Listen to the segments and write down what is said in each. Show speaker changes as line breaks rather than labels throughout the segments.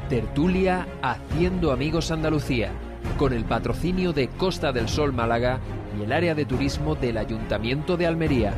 Tertulia Haciendo Amigos Andalucía, con el patrocinio de Costa del Sol Málaga y el área de turismo del Ayuntamiento de Almería.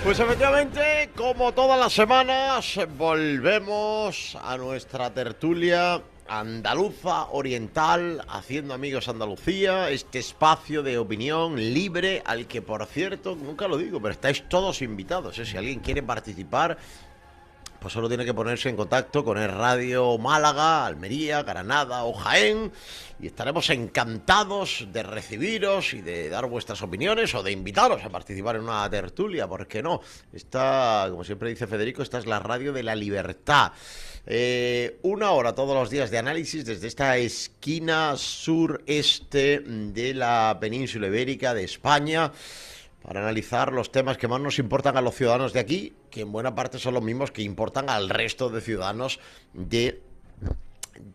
Pues efectivamente, como todas las semanas, volvemos a nuestra tertulia andaluza, oriental, Haciendo Amigos Andalucía, este espacio de opinión libre al que, por cierto, nunca lo digo, pero estáis todos invitados, ¿eh? Si alguien quiere participar, pues solo tiene que ponerse en contacto con el Radio Málaga, Almería, Granada o Jaén, y estaremos encantados de recibiros y de dar vuestras opiniones o de invitaros a participar en una tertulia, ¿por qué no? Esta, como siempre dice Federico, esta es la radio de la libertad. Una hora todos los días de análisis desde esta esquina sureste de la península ibérica de España, para analizar los temas que más nos importan a los ciudadanos de aquí, que en buena parte son los mismos que importan al resto de ciudadanos de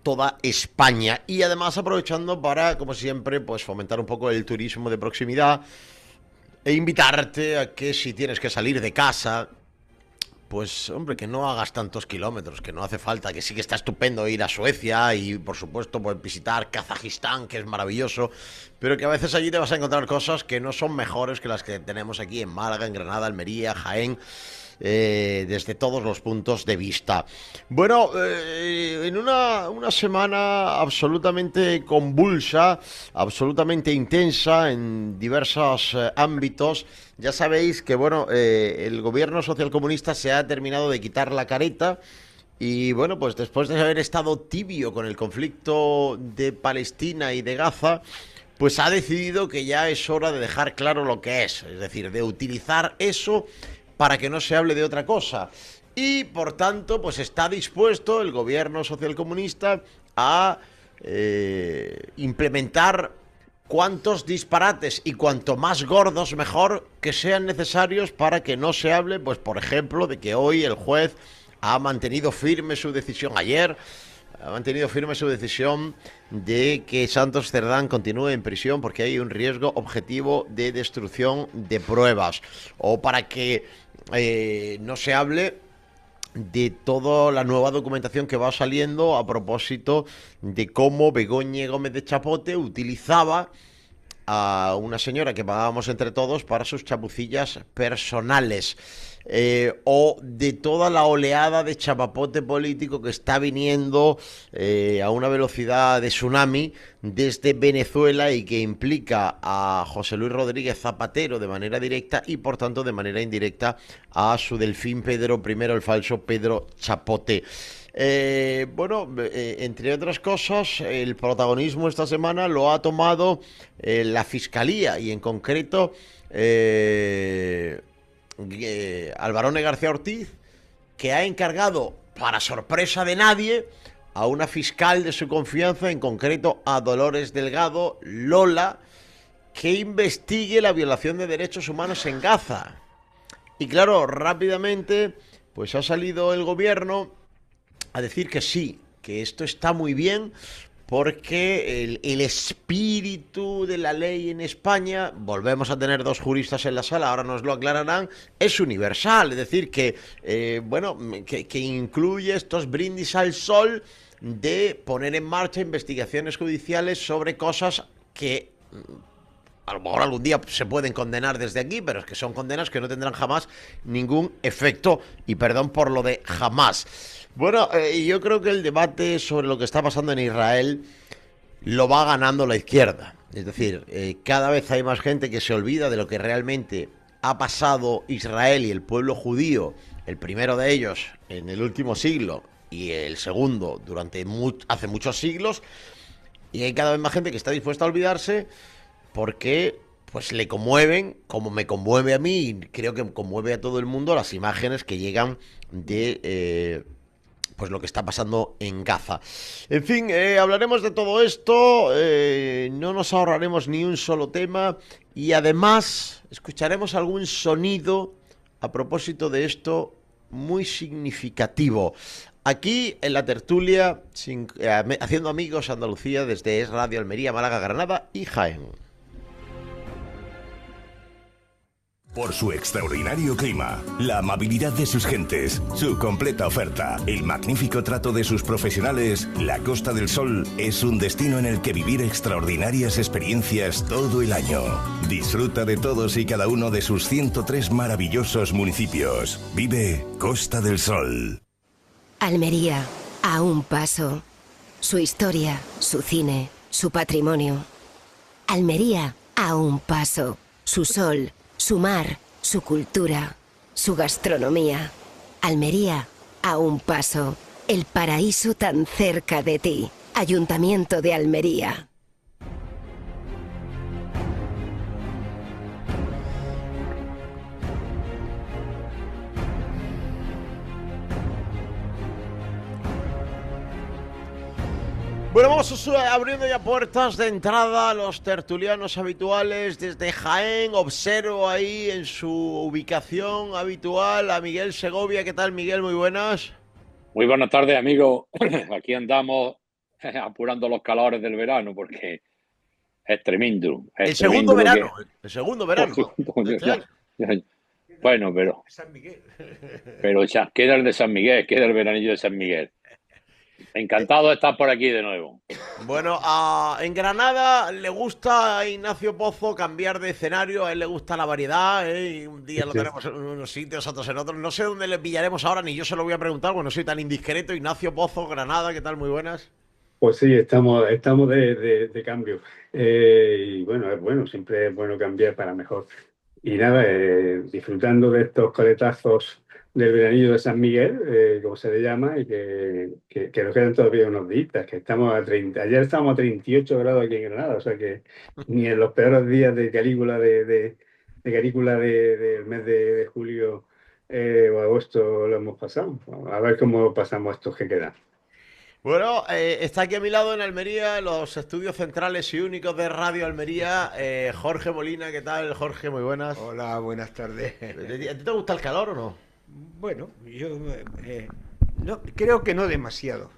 toda España. Y además aprovechando para, como siempre, pues fomentar un poco el turismo de proximidad e invitarte a que si tienes que salir de casa, pues hombre, que no hagas tantos kilómetros, que no hace falta, que sí que está estupendo ir a Suecia y por supuesto pues visitar Kazajistán, que es maravilloso, pero que a veces allí te vas a encontrar cosas que no son mejores que las que tenemos aquí en Málaga, en Granada, Almería, Jaén, desde todos los puntos de vista. Bueno, en una semana absolutamente convulsa, absolutamente intensa en diversos ámbitos. Ya sabéis que, bueno, el gobierno socialcomunista se ha terminado de quitar la careta y, bueno, pues después de haber estado tibio con el conflicto de Palestina y de Gaza, pues ha decidido que ya es hora de dejar claro lo que es decir, de utilizar eso para que no se hable de otra cosa. Y, por tanto, pues está dispuesto el gobierno socialcomunista a implementar cuantos disparates y cuanto más gordos mejor que sean necesarios para que no se hable, pues por ejemplo, de que hoy el juez ha mantenido firme su decisión, ayer ha mantenido firme su decisión de que Santos Cerdán continúe en prisión porque hay un riesgo objetivo de destrucción de pruebas, o para que no se hable de toda la nueva documentación que va saliendo a propósito de cómo Begoña Gómez de Chapote utilizaba a una señora que pagábamos entre todos para sus chapucillas personales, o de toda la oleada de chapapote político que está viniendo a una velocidad de tsunami desde Venezuela y que implica a José Luis Rodríguez Zapatero de manera directa y por tanto de manera indirecta a su delfín Pedro I, el falso Pedro Chapote. Bueno, entre otras cosas, el protagonismo esta semana lo ha tomado la Fiscalía y en concreto Alvarone García Ortiz, que ha encargado, para sorpresa de nadie, a una fiscal de su confianza, en concreto a Dolores Delgado, Lola, que investigue la violación de derechos humanos en Gaza. Y claro, rápidamente, pues ha salido el gobierno a decir que sí, que esto está muy bien, porque el espíritu de la ley en España, volvemos a tener dos juristas en la sala, ahora nos lo aclararán, es universal, es decir, que que incluye estos brindis al sol de poner en marcha investigaciones judiciales sobre cosas que a lo mejor algún día se pueden condenar desde aquí, pero es que son condenas que no tendrán jamás ningún efecto, y perdón por lo de jamás. Bueno, yo creo que el debate sobre lo que está pasando en Israel lo va ganando la izquierda. Es decir, cada vez hay más gente que se olvida de lo que realmente ha pasado Israel y el pueblo judío, el primero de ellos en el último siglo y el segundo durante hace muchos siglos, y hay cada vez más gente que está dispuesta a olvidarse porque pues le conmueven, como me conmueve a mí, y creo que conmueve a todo el mundo, las imágenes que llegan de pues lo que está pasando en Gaza. En fin, hablaremos de todo esto, no nos ahorraremos ni un solo tema, y además escucharemos algún sonido a propósito de esto muy significativo. Aquí en la tertulia, haciendo amigos Andalucía desde Es Radio Almería, Málaga, Granada y Jaén.
Por su extraordinario clima, la amabilidad de sus gentes, su completa oferta, el magnífico trato de sus profesionales, la Costa del Sol es un destino en el que vivir extraordinarias experiencias todo el año. Disfruta de todos y cada uno de sus 103 maravillosos municipios. Vive Costa del Sol.
Almería, a un paso. Su historia, su cine, su patrimonio. Almería, a un paso. Su sol, su mar, su cultura, su gastronomía. Almería, a un paso. El paraíso tan cerca de ti. Ayuntamiento de Almería.
Bueno, vamos abriendo ya puertas de entrada a los tertulianos habituales desde Jaén. Observo ahí en su ubicación habitual a Miguel Segovia. ¿Qué tal, Miguel? Muy buenas.
Muy buenas tardes, amigos. Aquí andamos apurando los calores del verano porque es tremendo.
El segundo verano. El segundo verano.
Bueno, pero ya queda el de San Miguel, queda el veranillo de San Miguel. Encantado de estar por aquí de nuevo.
Bueno, en Granada le gusta a Ignacio Pozo cambiar de escenario, a él le gusta la variedad, y un día lo tenemos en unos sitios, otros en otros. No sé dónde le pillaremos ahora, ni yo se lo voy a preguntar, bueno, soy tan indiscreto. Ignacio Pozo, Granada, ¿qué tal? Muy buenas.
Pues sí, estamos de cambio. Y bueno, siempre es bueno cambiar para mejor. Y nada, disfrutando de estos coletazos del veranillo de San Miguel, como se le llama, y que nos quedan todavía unos días, que estamos a 30. Ayer estábamos a 38 grados aquí en Granada, o sea que ni en los peores días de canícula del mes de julio o agosto lo hemos pasado. A ver cómo pasamos estos que quedan.
Bueno, está aquí a mi lado en Almería, en los estudios centrales y únicos de Radio Almería, Jorge Molina. ¿Qué tal, Jorge? Muy buenas.
Hola, buenas tardes.
¿A ti te gusta el calor o no?
Bueno, yo no, creo que no demasiado,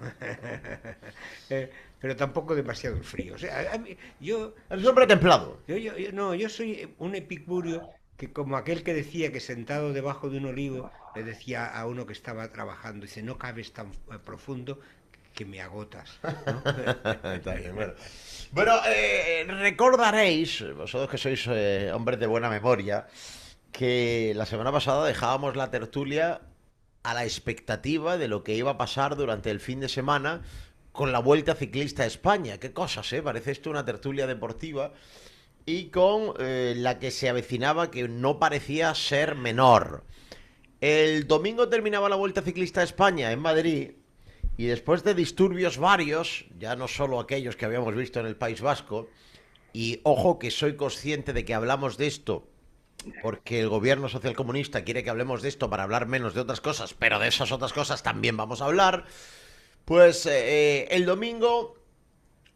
pero tampoco demasiado el frío. O sea, yo
eres un hombre templado.
Yo soy un epicúreo que, como aquel que decía que sentado debajo de un olivo le decía a uno que estaba trabajando, dice, no cabes tan profundo que me agotas, ¿no?
Está bien, bueno. Bueno, recordaréis, vosotros que sois hombres de buena memoria, que la semana pasada dejábamos la tertulia a la expectativa de lo que iba a pasar durante el fin de semana con la Vuelta Ciclista a España. Qué cosas, ¿eh? Parece esto una tertulia deportiva, y con la que se avecinaba, que no parecía ser menor. El domingo terminaba la Vuelta Ciclista a España en Madrid, y después de disturbios varios, ya no solo aquellos que habíamos visto en el País Vasco, y ojo que soy consciente de que hablamos de esto porque el gobierno socialcomunista quiere que hablemos de esto para hablar menos de otras cosas, pero de esas otras cosas también vamos a hablar. Pues el domingo,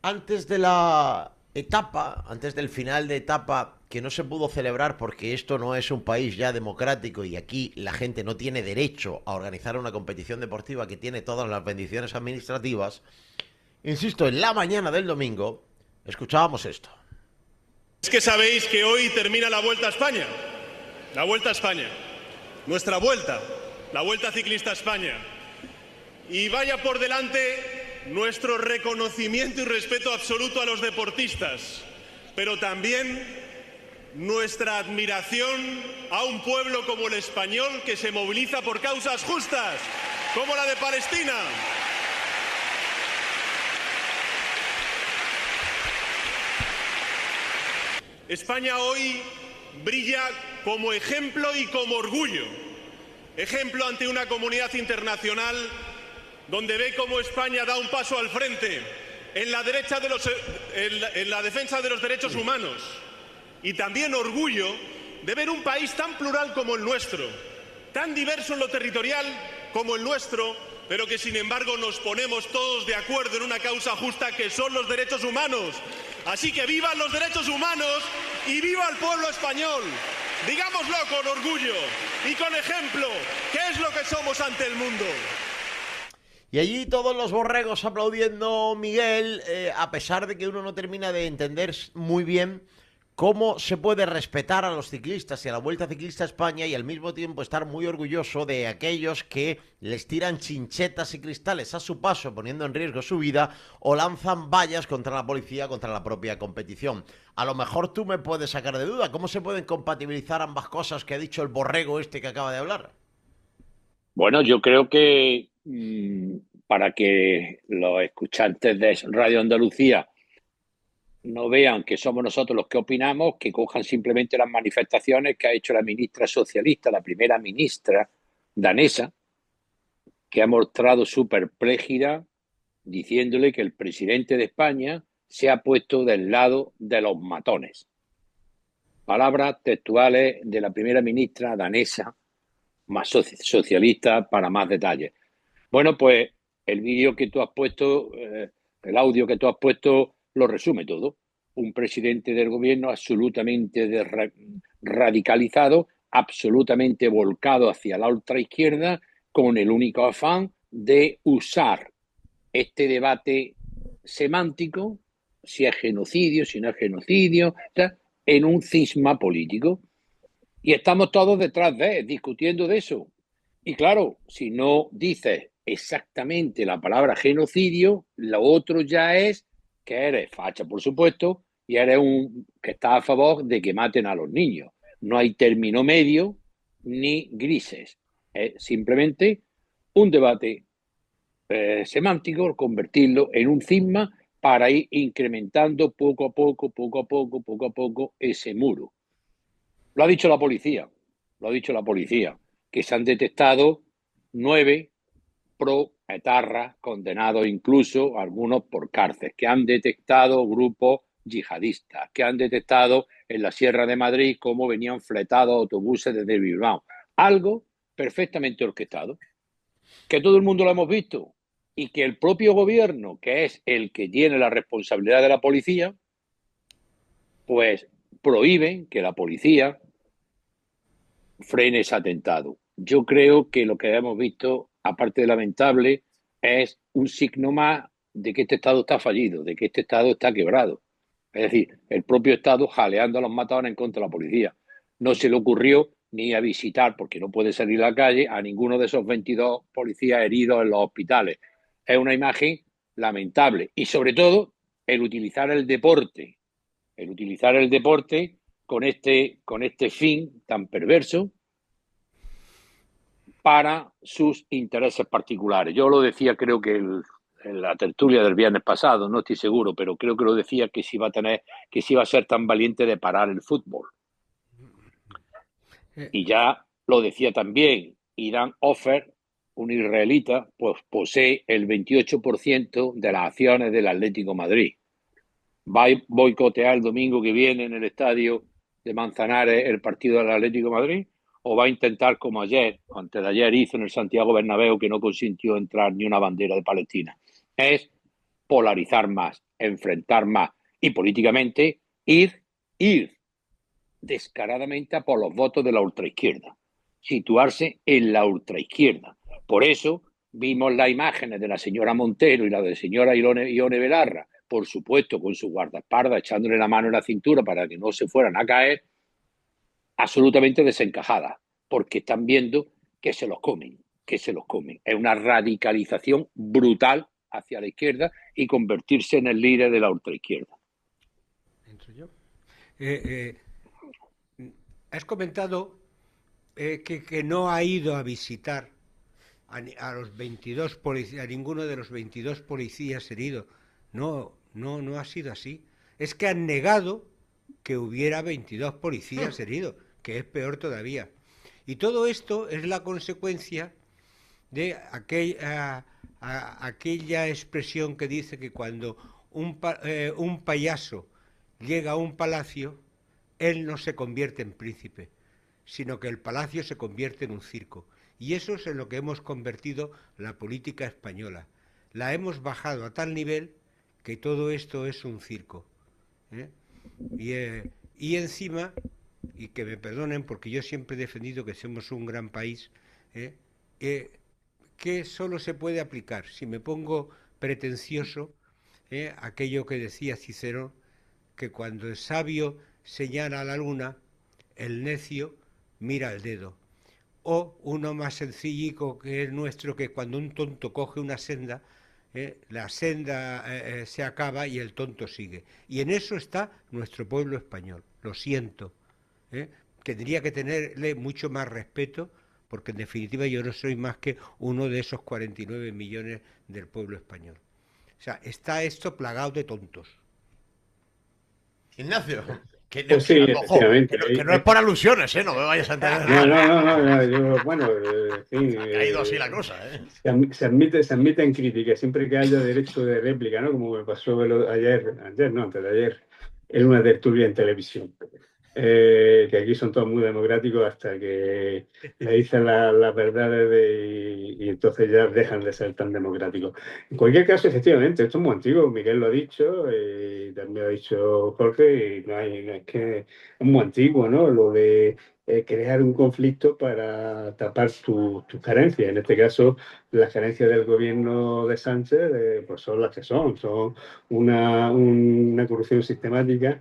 antes de la etapa, antes del final de etapa, que no se pudo celebrar porque esto no es un país ya democrático y aquí la gente no tiene derecho a organizar una competición deportiva que tiene todas las bendiciones administrativas, insisto, en la mañana del domingo escuchábamos esto.
Es que sabéis que hoy termina la Vuelta a España. La Vuelta a España. Nuestra vuelta. La Vuelta Ciclista a España. Y vaya por delante nuestro reconocimiento y respeto absoluto a los deportistas, pero también nuestra admiración a un pueblo como el español que se moviliza por causas justas, como la de Palestina. España hoy brilla como ejemplo y como orgullo. Ejemplo ante una comunidad internacional donde ve cómo España da un paso al frente en la defensa de los derechos humanos. Y también orgullo de ver un país tan plural como el nuestro, tan diverso en lo territorial como el nuestro, pero que sin embargo nos ponemos todos de acuerdo en una causa justa que son los derechos humanos. Así que vivan los derechos humanos y viva el pueblo español. Digámoslo con orgullo y con ejemplo, que es lo que somos ante el mundo.
Y allí todos los borregos aplaudiendo, Miguel, a pesar de que uno no termina de entender muy bien cómo se puede respetar a los ciclistas y a la Vuelta Ciclista a España y al mismo tiempo estar muy orgulloso de aquellos que les tiran chinchetas y cristales a su paso, poniendo en riesgo su vida, o lanzan vallas contra la policía, contra la propia competición. A lo mejor tú me puedes sacar de duda, ¿cómo se pueden compatibilizar ambas cosas que ha dicho el borrego este que acaba de hablar?
Bueno, yo creo que para que los escuchantes de Radio Andalucía no vean que somos nosotros los que opinamos, que cojan simplemente las manifestaciones que ha hecho la ministra socialista, la primera ministra danesa, que ha mostrado su perplejidad diciéndole que el presidente de España se ha puesto del lado de los matones. Palabras textuales de la primera ministra danesa, más socialista, para más detalles. Bueno, pues el vídeo que tú has puesto, el audio que tú has puesto, lo resume todo. Un presidente del gobierno absolutamente radicalizado, absolutamente volcado hacia la ultraizquierda, con el único afán de usar este debate semántico, si es genocidio, si no es genocidio, en un cisma político. Y estamos todos detrás discutiendo de eso. Y claro, si no dices exactamente la palabra genocidio, lo otro ya es que eres facha, por supuesto, y eres que está a favor de que maten a los niños. No hay término medio ni grises. Es simplemente un debate semántico, convertirlo en un cisma para ir incrementando poco a poco ese muro. Lo ha dicho la policía, que se han detectado 9 pro-etarras, condenados incluso algunos por cárcel, que han detectado grupos yihadistas, que han detectado en la Sierra de Madrid cómo venían fletados autobuses desde Bilbao. Algo perfectamente orquestado, que todo el mundo lo hemos visto y que el propio gobierno, que es el que tiene la responsabilidad de la policía, pues prohíben que la policía frene ese atentado. Yo creo que lo que hemos visto, aparte de lamentable, es un signo más de que este Estado está fallido, de que este Estado está quebrado. Es decir, el propio Estado jaleando a los matones en contra de la policía. No se le ocurrió ni a visitar, porque no puede salir a la calle, a ninguno de esos 22 policías heridos en los hospitales. Es una imagen lamentable. Y sobre todo, el utilizar el deporte con este fin tan perverso para sus intereses particulares. Yo lo decía, creo que en la tertulia del viernes pasado, no estoy seguro, pero creo que lo decía que si iba a ser tan valiente de parar el fútbol. Y ya lo decía también, Irán Ofer, un israelita, pues posee el 28% de las acciones del Atlético de Madrid. Va a boicotear el domingo que viene en el estadio de Manzanares el partido del Atlético de Madrid, o va a intentar, como antes de ayer hizo en el Santiago Bernabéu, que no consintió entrar ni una bandera de Palestina. Es polarizar más, enfrentar más y políticamente ir descaradamente a por los votos de la ultraizquierda, situarse en la ultraizquierda. Por eso vimos las imágenes de la señora Montero y la de la señora Ione Belarra, por supuesto con su guardaespaldas echándole la mano en la cintura para que no se fueran a caer, absolutamente desencajadas, porque están viendo que se los comen. Es una radicalización brutal hacia la izquierda y convertirse en el líder de la ultraizquierda.
¿Entro yo? has comentado que no ha ido a visitar a los 22 policías, a ninguno de los 22 policías heridos. No, no ha sido así. Es que han negado que hubiera 22 policías heridos, que es peor todavía. Y todo esto es la consecuencia de aquella expresión que dice que cuando un payaso llega a un palacio, él no se convierte en príncipe, sino que el palacio se convierte en un circo. Y eso es en lo que hemos convertido la política española. La hemos bajado a tal nivel que todo esto es un circo. Y encima, y que me perdonen porque yo siempre he defendido que somos un gran país, que solo se puede aplicar, si me pongo pretencioso, aquello que decía Cicerón, que cuando el sabio señala a la luna, el necio mira el dedo. O uno más sencillico que es nuestro, que cuando un tonto coge una senda, la senda se acaba y el tonto sigue. Y en eso está nuestro pueblo español, lo siento. Tendría que tenerle mucho más respeto, porque en definitiva yo no soy más que uno de esos 49 millones del pueblo español. O sea, está esto plagado de tontos.
Ignacio,
Pues sí,
ojo,
efectivamente.
que no es por alusiones, no me vayas a entender.
No, yo, bueno, en fin,
ha ido así la cosa,
se admiten críticas, siempre que haya derecho de réplica, ¿no? Como me pasó antes de ayer, en una tertulia en televisión. Que aquí son todos muy democráticos hasta que le dicen las verdades y entonces ya dejan de ser tan democráticos. En cualquier caso, efectivamente, esto es muy antiguo, Miguel lo ha dicho, y también lo ha dicho Jorge, y no es que es muy antiguo, ¿no? Lo de crear un conflicto para tapar tus carencias. En este caso, las carencias del gobierno de Sánchez pues son las que son una corrupción sistemática.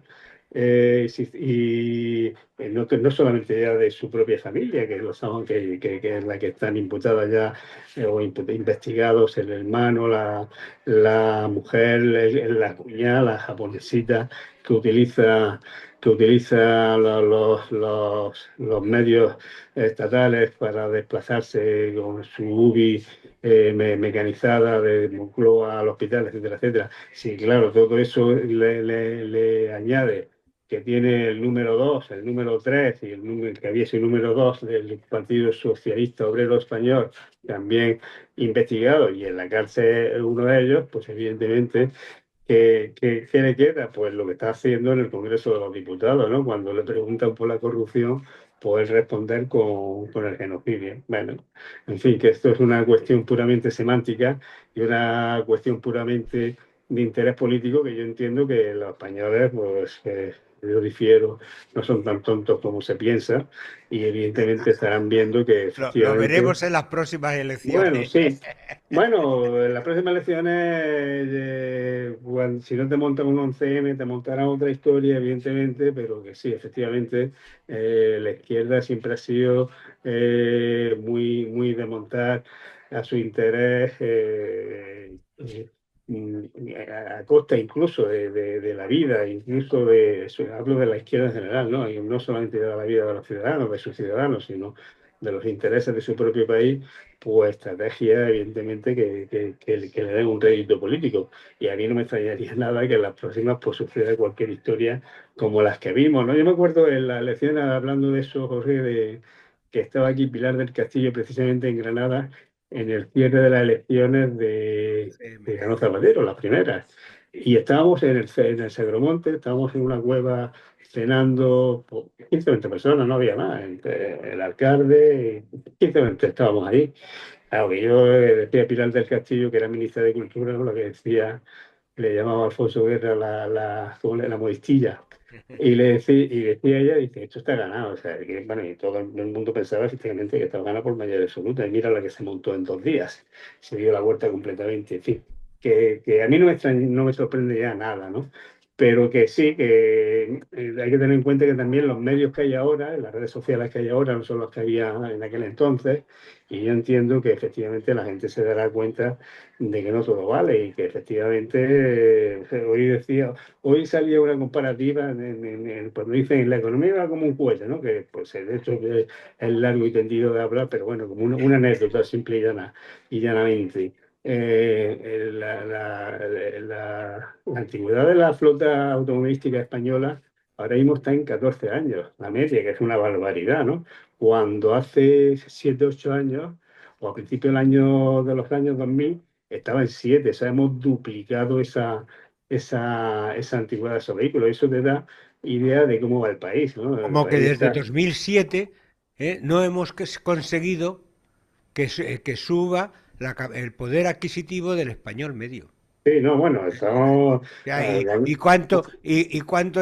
Y no solamente ya de su propia familia, que lo saben, que es la que están imputadas ya o investigados, el hermano, la mujer, la cuñada, la japonesita que utiliza los medios estatales para desplazarse con su UBI mecanizada de Moncloa al hospital, etcétera, etcétera. Sí, claro, todo eso le añade que tiene el número 2, el número 3 y que había ese número 2 del Partido Socialista Obrero Español también investigado y en la cárcel uno de ellos, pues evidentemente, ¿qué le queda? Pues lo que está haciendo en el Congreso de los Diputados, ¿no? Cuando le preguntan por la corrupción, poder responder con el genocidio. Bueno, en fin, que esto es una cuestión puramente semántica y una cuestión puramente de interés político que yo entiendo que los españoles, pues yo difiero, no son tan tontos como se piensa y evidentemente estarán viendo que efectivamente...
Lo veremos en las próximas elecciones.
Bueno, sí. Bueno, en las próximas elecciones, si no te montan un 11M, te montarán otra historia, evidentemente, pero que sí, efectivamente, la izquierda siempre ha sido muy, muy de montar a su interés a costa incluso de la vida, incluso hablo de la izquierda en general, ¿no? Y no solamente de la vida de los ciudadanos, de sus ciudadanos, sino de los intereses de su propio país, pues estrategia, evidentemente, que le den un rédito político. Y a mí no me extrañaría nada que en las próximas pues suceda cualquier historia como las que vimos, ¿no? Yo me acuerdo en la elección, hablando de eso, Jorge, que estaba aquí Pilar del Castillo, precisamente en Granada, en el cierre de las elecciones que ganó Zapatero, las primeras. Y estábamos en el Segromonte, estábamos en una cueva cenando, 15 o 20 personas, no había más, entre el alcalde, 15 o 20 estábamos ahí. Claro, que yo decía a Pilar del Castillo, que era ministra de Cultura, ¿no? Lo que decía, le llamaba a Alfonso Guerra la modistilla. Y decía ella, dice, esto está ganado. O sea, bueno, y todo el mundo pensaba efectivamente que estaba ganado por mayoría absoluta. Y mira la que se montó en 2 días. Se dio la vuelta completamente. En fin, que a mí no me sorprende ya nada, ¿no? pero que sí, que hay que tener en cuenta que también los medios que hay ahora, las redes sociales que hay ahora, no son los que había en aquel entonces, y yo entiendo que efectivamente la gente se dará cuenta de que no todo vale y que efectivamente hoy salía una comparativa cuando dicen la economía va como un cohete, ¿no? Que pues de hecho es largo y tendido de hablar, pero bueno, como una anécdota simple y llanamente. La antigüedad de la flota automovilística española ahora mismo está en 14 años, la media, que es una barbaridad, ¿no? Cuando hace 7 8 años, o a principios de los años 2000, estaba en 7, o sea, hemos duplicado esa antigüedad de esos vehículos. Eso te da idea de cómo va el país, ¿no? El
Como que
país
desde
está...
2007 no hemos conseguido que suba el poder adquisitivo del español medio.
Sí, no, bueno, estamos...
Ya, y cuánto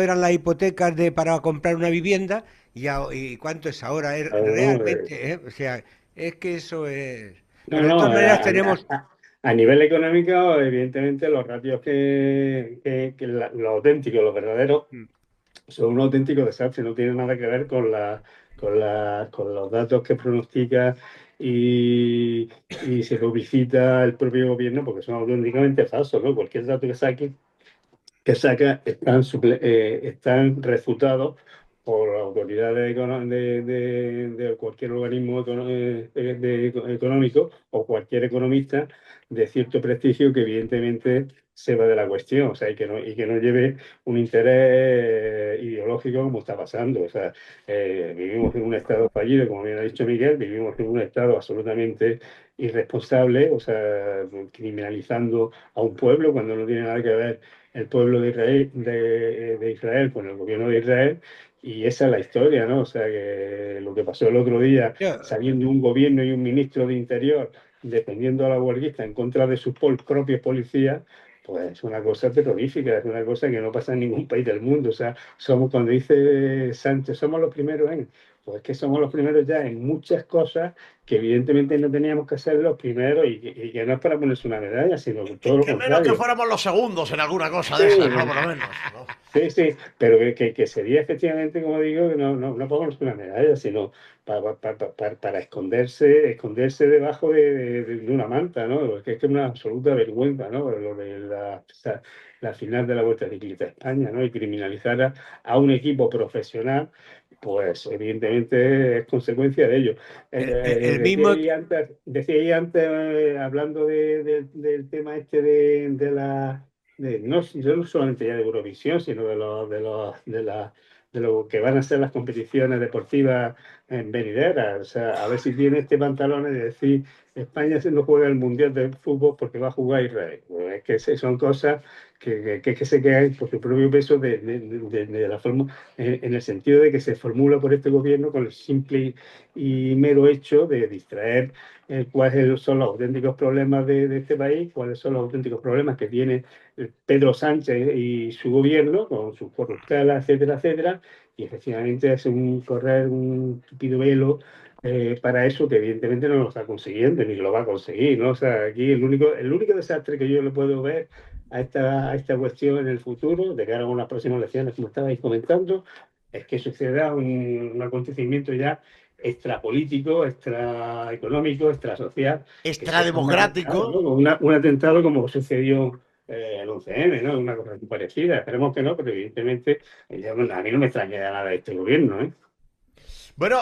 eran las hipotecas para comprar una vivienda y cuánto es ahora? Realmente, o sea, es que eso es...
No,
Pero de
no,
todas maneras tenemos...
a nivel económico, evidentemente, los ratios los auténticos, los verdaderos, son un auténtico desastre, no tiene nada que ver con los datos que pronostica y se publicita el propio gobierno, porque son auténticamente falsos, ¿no? Cualquier dato que saca están refutados por autoridades de cualquier organismo económico o cualquier economista de cierto prestigio que evidentemente se va de la cuestión, o sea, y que no lleve un interés ideológico como está pasando. O sea, vivimos en un estado fallido, como bien ha dicho Miguel, vivimos en un estado absolutamente irresponsable, o sea, criminalizando a un pueblo cuando no tiene nada que ver el pueblo de Israel con el gobierno de Israel, y esa es la historia, ¿no? O sea, que lo que pasó el otro día, saliendo un gobierno y un ministro de Interior defendiendo a la huelguista en contra de sus propios policías, pues es una cosa terrorífica, es una cosa que no pasa en ningún país del mundo. O sea, cuando dice Sánchez, somos los primeros pues es que somos los primeros ya en muchas cosas que evidentemente no teníamos que ser los primeros y que no es para ponerse una medalla, sino todo lo
Que menos
contrario.
que fuéramos los segundos en alguna cosa de esas, ¿no? Por lo menos, ¿no?
Sí, sí, pero que sería efectivamente, como digo, que no podemos una medalla, sino para esconderse debajo de una manta, ¿no? Porque es que es una absoluta vergüenza, ¿no? Lo de la final de la Vuelta Ciclista a España, ¿no? Y criminalizar a un equipo profesional, pues evidentemente es consecuencia de ello.
El mismo...
Decía antes hablando del tema este de la no solamente ya de Eurovisión, sino de lo que van a ser las competiciones deportivas en venideras. O sea, a ver si tiene este pantalón de decir España no juega el Mundial de Fútbol porque va a jugar Israel. Bueno, es que son cosas que se quedan por su propio peso de la forma, en el sentido de que se formula por este gobierno con el simple y mero hecho de distraer cuáles son los auténticos problemas de este país, cuáles son los auténticos problemas que tiene Pedro Sánchez y su gobierno, con sus corruptelas, etcétera, etcétera, y efectivamente es correr un tupido velo para eso que evidentemente no lo está consiguiendo ni lo va a conseguir, ¿no? O sea, aquí el único desastre que yo le puedo ver a esta cuestión en el futuro, de cara a unas próximas elecciones, como estabais comentando, es que suceda un acontecimiento ya extrapolítico, extraeconómico, extrasocial,
extrademocrático,
¿no? Un atentado como sucedió el 11M, ¿no? Una cosa parecida. Esperemos que no, pero evidentemente a mí no me extraña nada de este gobierno, ¿eh?
Bueno,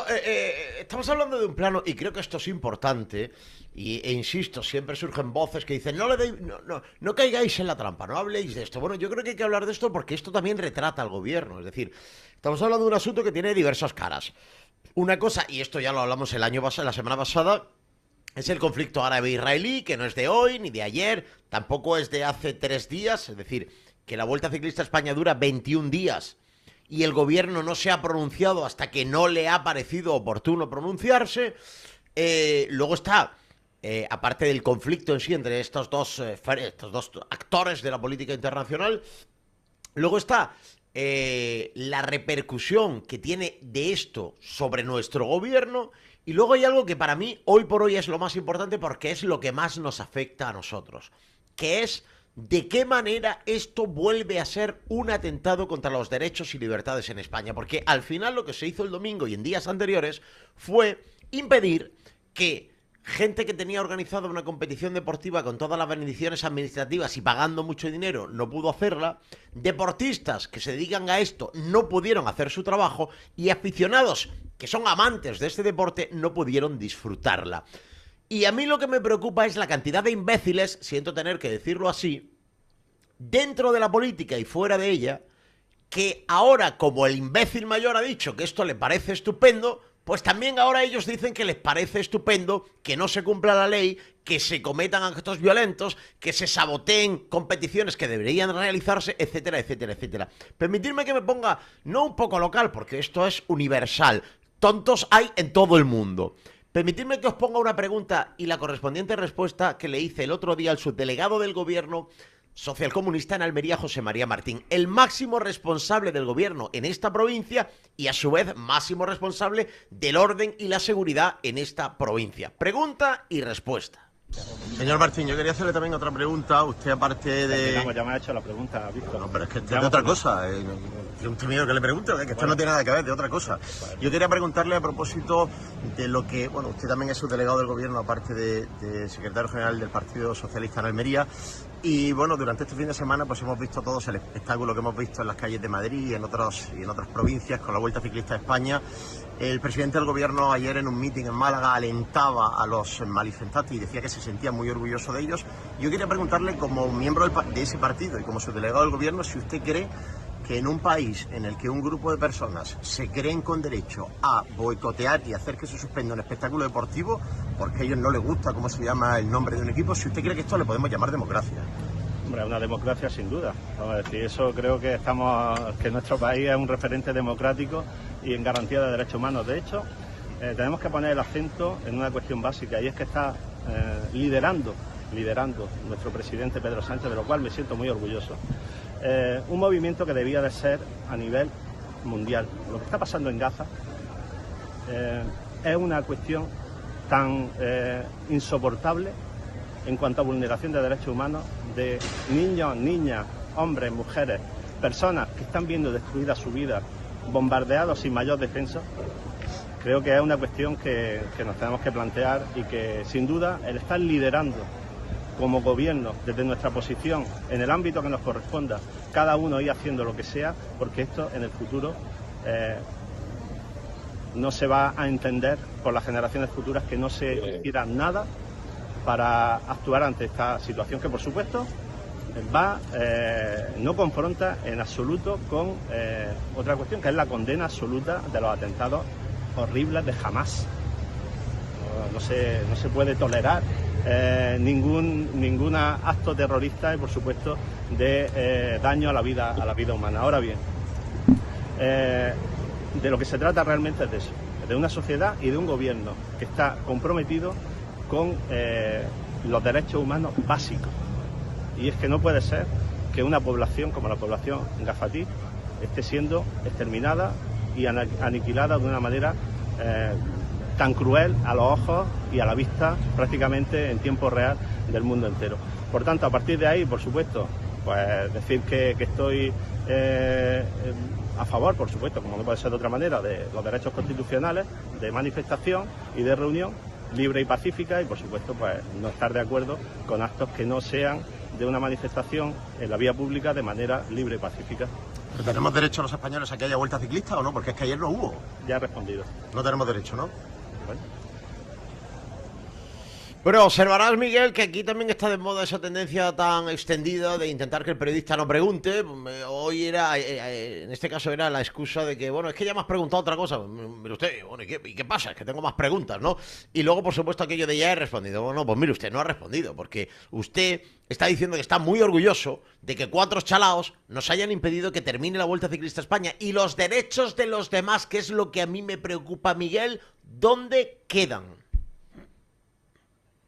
estamos hablando de un plano, y creo que esto es importante, e insisto, siempre surgen voces que dicen, no caigáis en la trampa, no habléis de esto. Bueno, yo creo que hay que hablar de esto porque esto también retrata al gobierno, es decir, estamos hablando de un asunto que tiene diversas caras. Una cosa, y esto ya lo hablamos la semana pasada, es el conflicto árabe-israelí, que no es de hoy ni de ayer, tampoco es de hace 3 días, es decir, que la Vuelta Ciclista a España dura 21 días y el gobierno no se ha pronunciado hasta que no le ha parecido oportuno pronunciarse. Luego está, aparte del conflicto en sí entre estos dos actores de la política internacional, luego está la repercusión que tiene de esto sobre nuestro gobierno, y luego hay algo que para mí hoy por hoy es lo más importante porque es lo que más nos afecta a nosotros, que es de qué manera esto vuelve a ser un atentado contra los derechos y libertades en España. Porque al final lo que se hizo el domingo y en días anteriores fue impedir que gente que tenía organizada una competición deportiva con todas las bendiciones administrativas y pagando mucho dinero no pudo hacerla, deportistas que se dedican a esto no pudieron hacer su trabajo y aficionados que son amantes de este deporte no pudieron disfrutarla. Y a mí lo que me preocupa es la cantidad de imbéciles, siento tener que decirlo así, dentro de la política y fuera de ella, que ahora, como el imbécil mayor ha dicho que esto le parece estupendo, pues también ahora ellos dicen que les parece estupendo que no se cumpla la ley, que se cometan actos violentos, que se saboteen competiciones que deberían realizarse, etcétera, etcétera, etcétera. Permitidme que me ponga, no un poco local, porque esto es universal. Tontos hay en todo el mundo. Permitidme que os ponga una pregunta y la correspondiente respuesta que le hice el otro día al subdelegado del gobierno socialcomunista en Almería, José María Martín, el máximo responsable del gobierno en esta provincia y a su vez máximo responsable del orden y la seguridad en esta provincia. Pregunta y respuesta.
Señor Martín, yo quería hacerle también otra pregunta. Usted, aparte de...
Ya me ha hecho la pregunta, Víctor.
No, pero es que es de otra cosa. ¿Tiene usted miedo que le pregunte? Que esto no tiene nada que ver, de otra cosa. Yo quería preguntarle a propósito de lo que... Bueno, usted también es subdelegado del gobierno, aparte de secretario general del Partido Socialista en Almería. Y bueno, durante este fin de semana pues hemos visto todos el espectáculo que hemos visto en las calles de Madrid y en otras provincias con la Vuelta Ciclista a España. El presidente del gobierno ayer en un mitin en Málaga alentaba a los manifestantes y decía que se sentía muy orgulloso de ellos. Yo quería preguntarle, como miembro de ese partido y como subdelegado del gobierno, si usted cree que en un país en el que un grupo de personas se creen con derecho a boicotear y hacer que se suspenda un espectáculo deportivo porque a ellos no les gusta cómo se llama el nombre de un equipo, si usted cree que esto le podemos llamar democracia.
Hombre, una democracia sin duda. Vamos a decir, eso creo que que nuestro país es un referente democrático y en garantía de derechos humanos. De hecho, tenemos que poner el acento en una cuestión básica y es que está liderando nuestro presidente Pedro Sánchez, de lo cual me siento muy orgulloso. Un movimiento que debía de ser a nivel mundial. Lo que está pasando en Gaza es una cuestión tan insoportable en cuanto a vulneración de derechos humanos de niños, niñas, hombres, mujeres, personas que están viendo destruida su vida, bombardeados sin mayor defensa. Creo que es una cuestión que nos tenemos que plantear y que sin duda el estar liderando como gobierno desde nuestra posición en el ámbito que nos corresponda, cada uno ir haciendo lo que sea, porque esto en el futuro no se va a entender por las generaciones futuras que no se hiciera nada para actuar ante esta situación que, por supuesto, no confronta en absoluto con otra cuestión, que es la condena absoluta de los atentados horribles de Hamás. No se puede tolerar ningún acto terrorista y, por supuesto, de daño a la vida humana. Ahora bien, de lo que se trata realmente es de eso, de una sociedad y de un gobierno que está comprometido con los derechos humanos básicos. Y es que no puede ser que una población como la población gazatí esté siendo exterminada y aniquilada de una manera tan cruel a los ojos y a la vista prácticamente en tiempo real del mundo entero. Por tanto, a partir de ahí, por supuesto, pues decir que estoy a favor, por supuesto, como no puede ser de otra manera, de los derechos constitucionales de manifestación y de reunión libre y pacífica y, por supuesto, pues no estar de acuerdo con actos que no sean de una manifestación en la vía pública de manera libre y pacífica.
¿Pero tenemos derecho los españoles a que haya vuelta ciclista o no? Porque es que ayer no hubo.
Ya he respondido.
No tenemos derecho, ¿no?
Bueno.
Pero observarás, Miguel, que aquí también está de moda esa tendencia tan extendida de intentar que el periodista no pregunte. Hoy era, en este caso era la excusa de que, bueno, es que ya me has preguntado otra cosa. Mire usted, bueno, ¿y qué pasa? Es que tengo más preguntas, ¿no? Y luego, por supuesto, aquello de ya he respondido. Bueno, pues mire usted, no ha respondido, porque usted está diciendo que está muy orgulloso de que 4 chalaos nos hayan impedido que termine la Vuelta Ciclista a España. Y los derechos de los demás, que es lo que a mí me preocupa, Miguel, ¿dónde quedan?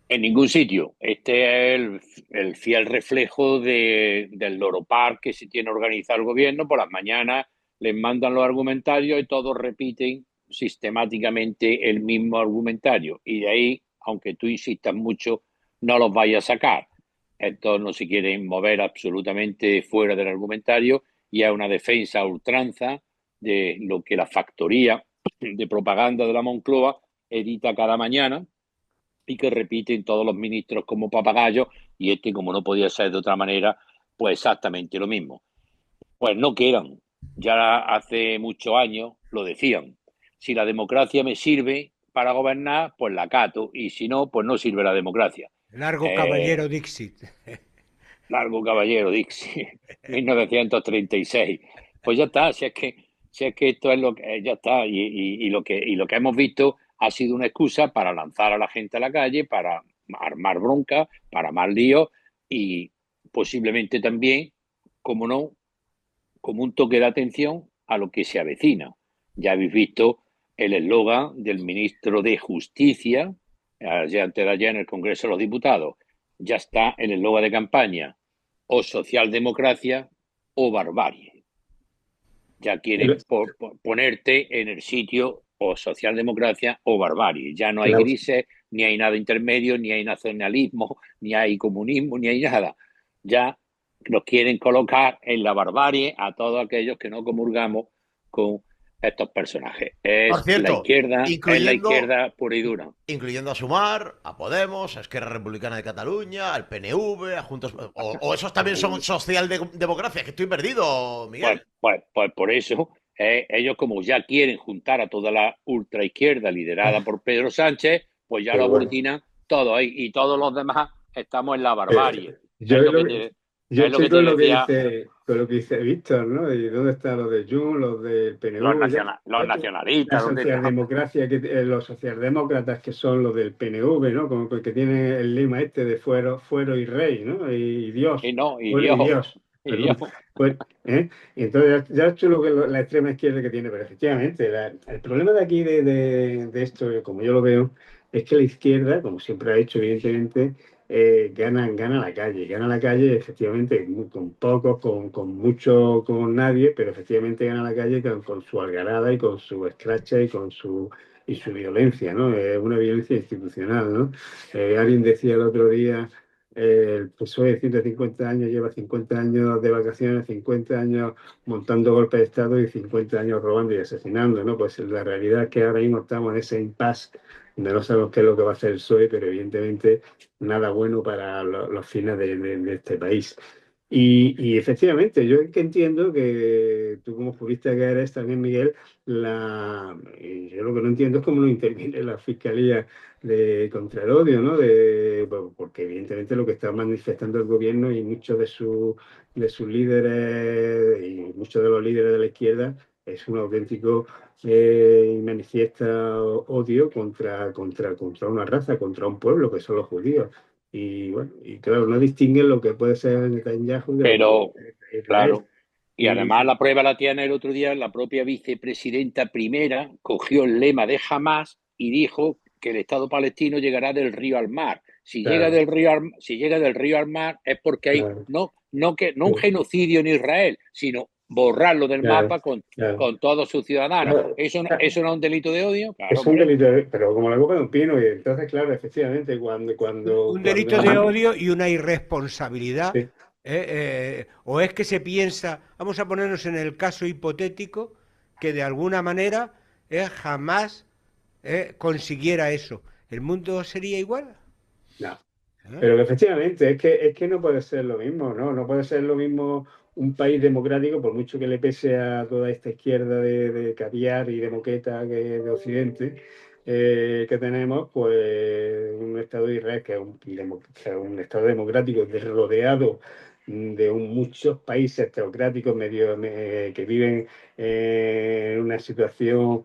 En ningún sitio. Este es el fiel reflejo del Loro-Park que se tiene organizado el gobierno. Por las mañanas les mandan los argumentarios y todos repiten sistemáticamente el mismo argumentario. Y de ahí, aunque tú insistas mucho, no los vayas a sacar. estos no se quieren mover absolutamente fuera del argumentario y es una defensa a ultranza de lo que la factoría de propaganda de la Moncloa edita cada mañana y que repiten todos los ministros como papagayos, y como no podía ser de otra manera, pues exactamente lo mismo. Pues no quieran, ya hace muchos años lo decían, si la democracia me sirve para gobernar, pues la acato, y si no, pues no sirve la democracia.
Largo caballero Dixit.
Largo caballero Dixit, 1936. Pues ya está, si es que esto es lo que ya está, y lo que hemos visto ha sido una excusa para lanzar a la gente a la calle, para armar bronca, para armar líos y posiblemente también, como no, como un toque de atención a lo que se avecina. Ya habéis visto el eslogan del ministro de Justicia, antes de ayer en el Congreso de los Diputados. Ya está el eslogan de campaña: o socialdemocracia o barbarie. Ya quieren ponerte en el sitio o socialdemocracia o barbarie. Ya no hay grises, ni hay nada intermedio, ni hay nacionalismo, ni hay comunismo, ni hay nada. Ya nos quieren colocar en la barbarie a todos aquellos que no comulgamos con estos personajes.
Por cierto,
es la izquierda pura y dura.
Incluyendo a Sumar, a Podemos, a Esquerra Republicana de Cataluña, al PNV, a Juntos... O esos también son socialdemocracia, que estoy perdido, Miguel.
Pues por eso, ellos como ya quieren juntar a toda la ultraizquierda liderada por Pedro Sánchez, pues ya lo aglutinan todo ahí, y todos los demás estamos en la barbarie.
Yo estoy con lo que dice Víctor, ¿no? ¿Y dónde están los de Junts, los del PNV?
Los nacionalistas.
Los socialdemócratas que son los del PNV, ¿no? Como que tienen el lema este de fuero y rey, ¿no? Y Dios.
Y Dios.
Pues, y entonces ya es lo que la extrema izquierda que tiene, pero efectivamente el problema de aquí de esto, como yo lo veo, es que la izquierda, como siempre ha hecho, evidentemente, gana la calle, efectivamente, con pocos, con mucho, con nadie, pero efectivamente gana la calle con su algarada y con su escracha y su violencia, ¿no? Es una violencia institucional, ¿no? Alguien decía el otro día, el PSOE de 150 años lleva 50 años de vacaciones, 50 años montando golpes de Estado y 50 años robando y asesinando, ¿no? Pues la realidad es que ahora mismo estamos en ese impasse donde no sabemos qué es lo que va a hacer el PSOE, pero evidentemente nada bueno para los fines de este país. Y efectivamente, yo que entiendo que tú como jurista que eres también, Miguel, yo lo que no entiendo es cómo no interviene la Fiscalía contra el odio, ¿no? Porque evidentemente lo que está manifestando el gobierno y muchos de sus líderes y muchos de los líderes de la izquierda es un auténtico y manifiesta odio contra una raza, contra un pueblo, que son los judíos. Y bueno, y claro, no distinguen lo que puede ser Netanyahu de
lo que claro. Y además la prueba la tiene el otro día, la propia vicepresidenta primera cogió el lema de Hamás y dijo que el Estado palestino llegará del río al mar. Si llega del río al mar es porque hay no un genocidio en Israel, sino borrarlo del mapa con todos sus ciudadanos. ¿Eso no es un delito de odio? Claro,
es un delito, pero como la copa de un pino. Y entonces, claro, efectivamente, cuando
un delito de odio y una irresponsabilidad. Sí. O es que se piensa, vamos a ponernos en el caso hipotético, que de alguna manera jamás consiguiera eso. ¿El mundo sería igual?
No. Pero efectivamente, es que no puede ser lo mismo, ¿no? No puede ser lo mismo un país democrático, por mucho que le pese a toda esta izquierda de caviar y de moqueta de Occidente que tenemos, pues un Estado de Israel que es un Estado democrático rodeado de muchos países teocráticos que viven en una situación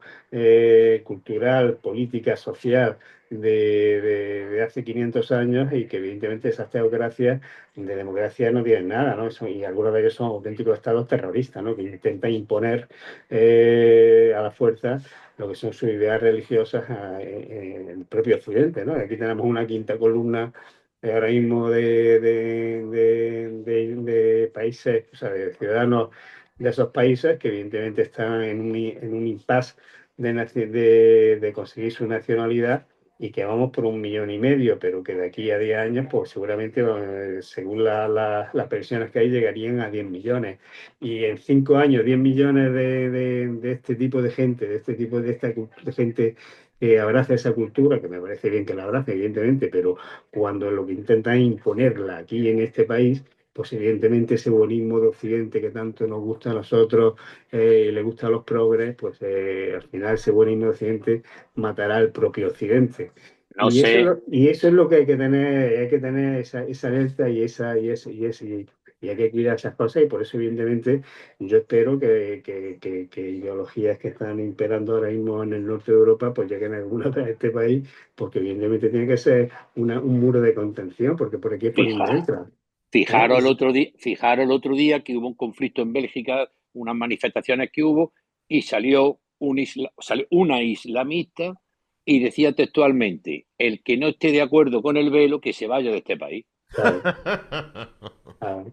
cultural, política, social de hace 500 años, y que evidentemente esas teocracias de democracia no tienen nada, ¿no? Y algunos de ellos son auténticos estados terroristas, ¿no? Que intentan imponer a la fuerza lo que son sus ideas religiosas en el propio Occidente, ¿no? Aquí tenemos una quinta columna ahora mismo de países, o sea, de ciudadanos de esos países que evidentemente están en un impasse de conseguir su nacionalidad, y que vamos por 1,5 millones, pero que de aquí a 10 años, pues seguramente, según las previsiones que hay, llegarían a 10 millones. Y en 5 años, 10 millones de este tipo de gente, de gente que abraza esa cultura, que me parece bien que la abrace, evidentemente, pero cuando lo que intentan es imponerla aquí en este país, pues evidentemente ese buenismo de Occidente que tanto nos gusta a nosotros, le gusta a los progres, pues al final ese buenismo de Occidente matará al propio Occidente.
No sé.
Y eso es lo que hay que tener esa alerta y hay que cuidar esas cosas, y por eso evidentemente yo espero que ideologías que están imperando ahora mismo en el norte de Europa pues lleguen alguna vez a este país, porque evidentemente tiene que ser un muro de contención, porque por aquí es por donde entra.
Fijaros el otro día que hubo un conflicto en Bélgica, unas manifestaciones que hubo, y salió una islamista y decía textualmente: el que no esté de acuerdo con el velo, que se vaya de este país.
Claro.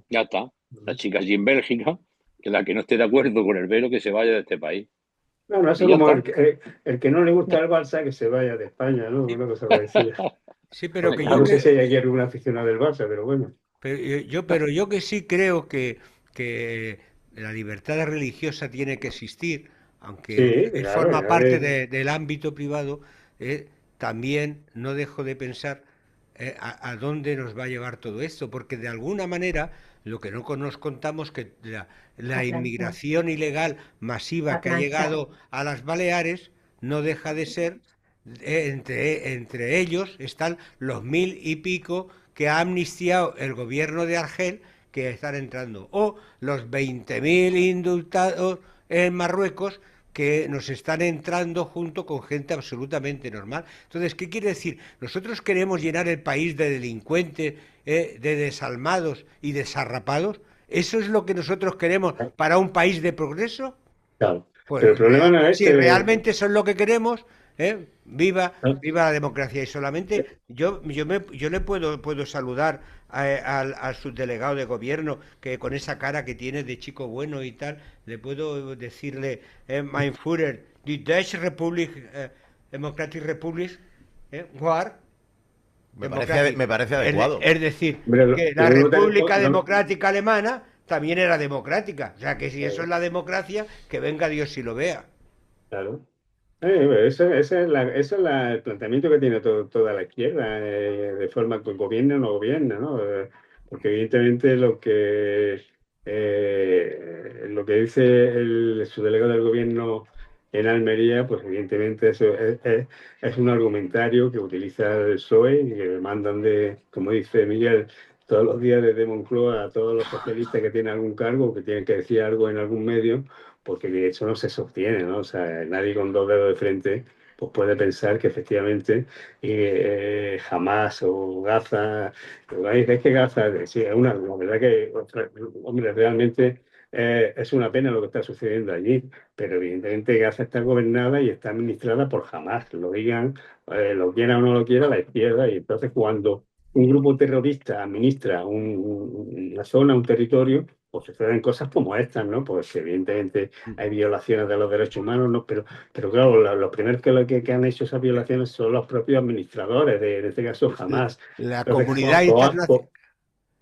Ya está. La chica allí en Bélgica, que la que no esté de acuerdo con el velo, que se vaya de este país.
Bueno, eso como el que no le gusta el Barça, que se vaya de España, ¿no? Una cosa parecida.
Sí, pero que
No sé si hay aquí algún aficionado del Barça, pero bueno.
Pero yo que sí creo que la libertad religiosa tiene que existir, aunque
Sí, claro,
forma
ya
parte
ves.
del ámbito privado, también no dejo de pensar a dónde nos va a llevar todo esto, porque de alguna manera lo que no nos contamos que la inmigración ilegal masiva que ha llegado a las Baleares no deja de ser, entre ellos están los 1.000 y pico que ha amnistiado el gobierno de Argel, que están entrando, o los 20.000 indultados en Marruecos que nos están entrando junto con gente absolutamente normal. Entonces, ¿qué quiere decir? Nosotros queremos llenar el país de delincuentes, de desalmados y desarrapados. ¿Eso es lo que nosotros queremos para un país de progreso?
Claro.
Pues
Pero el problema no es
si realmente eso es lo que queremos, viva
¿no?
la democracia. Y solamente yo le puedo saludar al subdelegado de gobierno, que con esa cara que tiene de chico bueno y tal, le puedo decirle, mein Führer, die Deutsche Republik, Democratic Republic, war,
Me parece adecuado.
es decir,
Hombre,
que
lo
la
mismo
República Democrática Alemana también era democrática. O sea, que si eso es la democracia, que venga Dios y lo vea.
Claro. Ese es el planteamiento que tiene toda la izquierda, de forma que gobierna o no gobierna, ¿no? Porque evidentemente lo que dice el subdelegado del gobierno en Almería, pues evidentemente eso es un argumentario que utiliza el PSOE y que le mandan como dice Miguel, todos los días desde Moncloa a todos los socialistas que tienen algún cargo, que tienen que decir algo en algún medio, porque eso no se sostiene, ¿no? O sea, nadie con dos dedos de frente pues puede pensar que efectivamente Hamás o Gaza, es que Gaza, sí, la verdad que, hombre, realmente es una pena lo que está sucediendo allí, pero evidentemente Gaza está gobernada y está administrada por Hamás, lo quiera o no lo quiera la izquierda, y entonces cuando un grupo terrorista administra una zona, un territorio, pues suceden cosas como estas, ¿no? Pues evidentemente hay violaciones de los derechos humanos, ¿no? Pero claro, los primeros que han hecho esas violaciones son los propios administradores, en este caso Hamás.
La
Entonces,
comunidad internacional.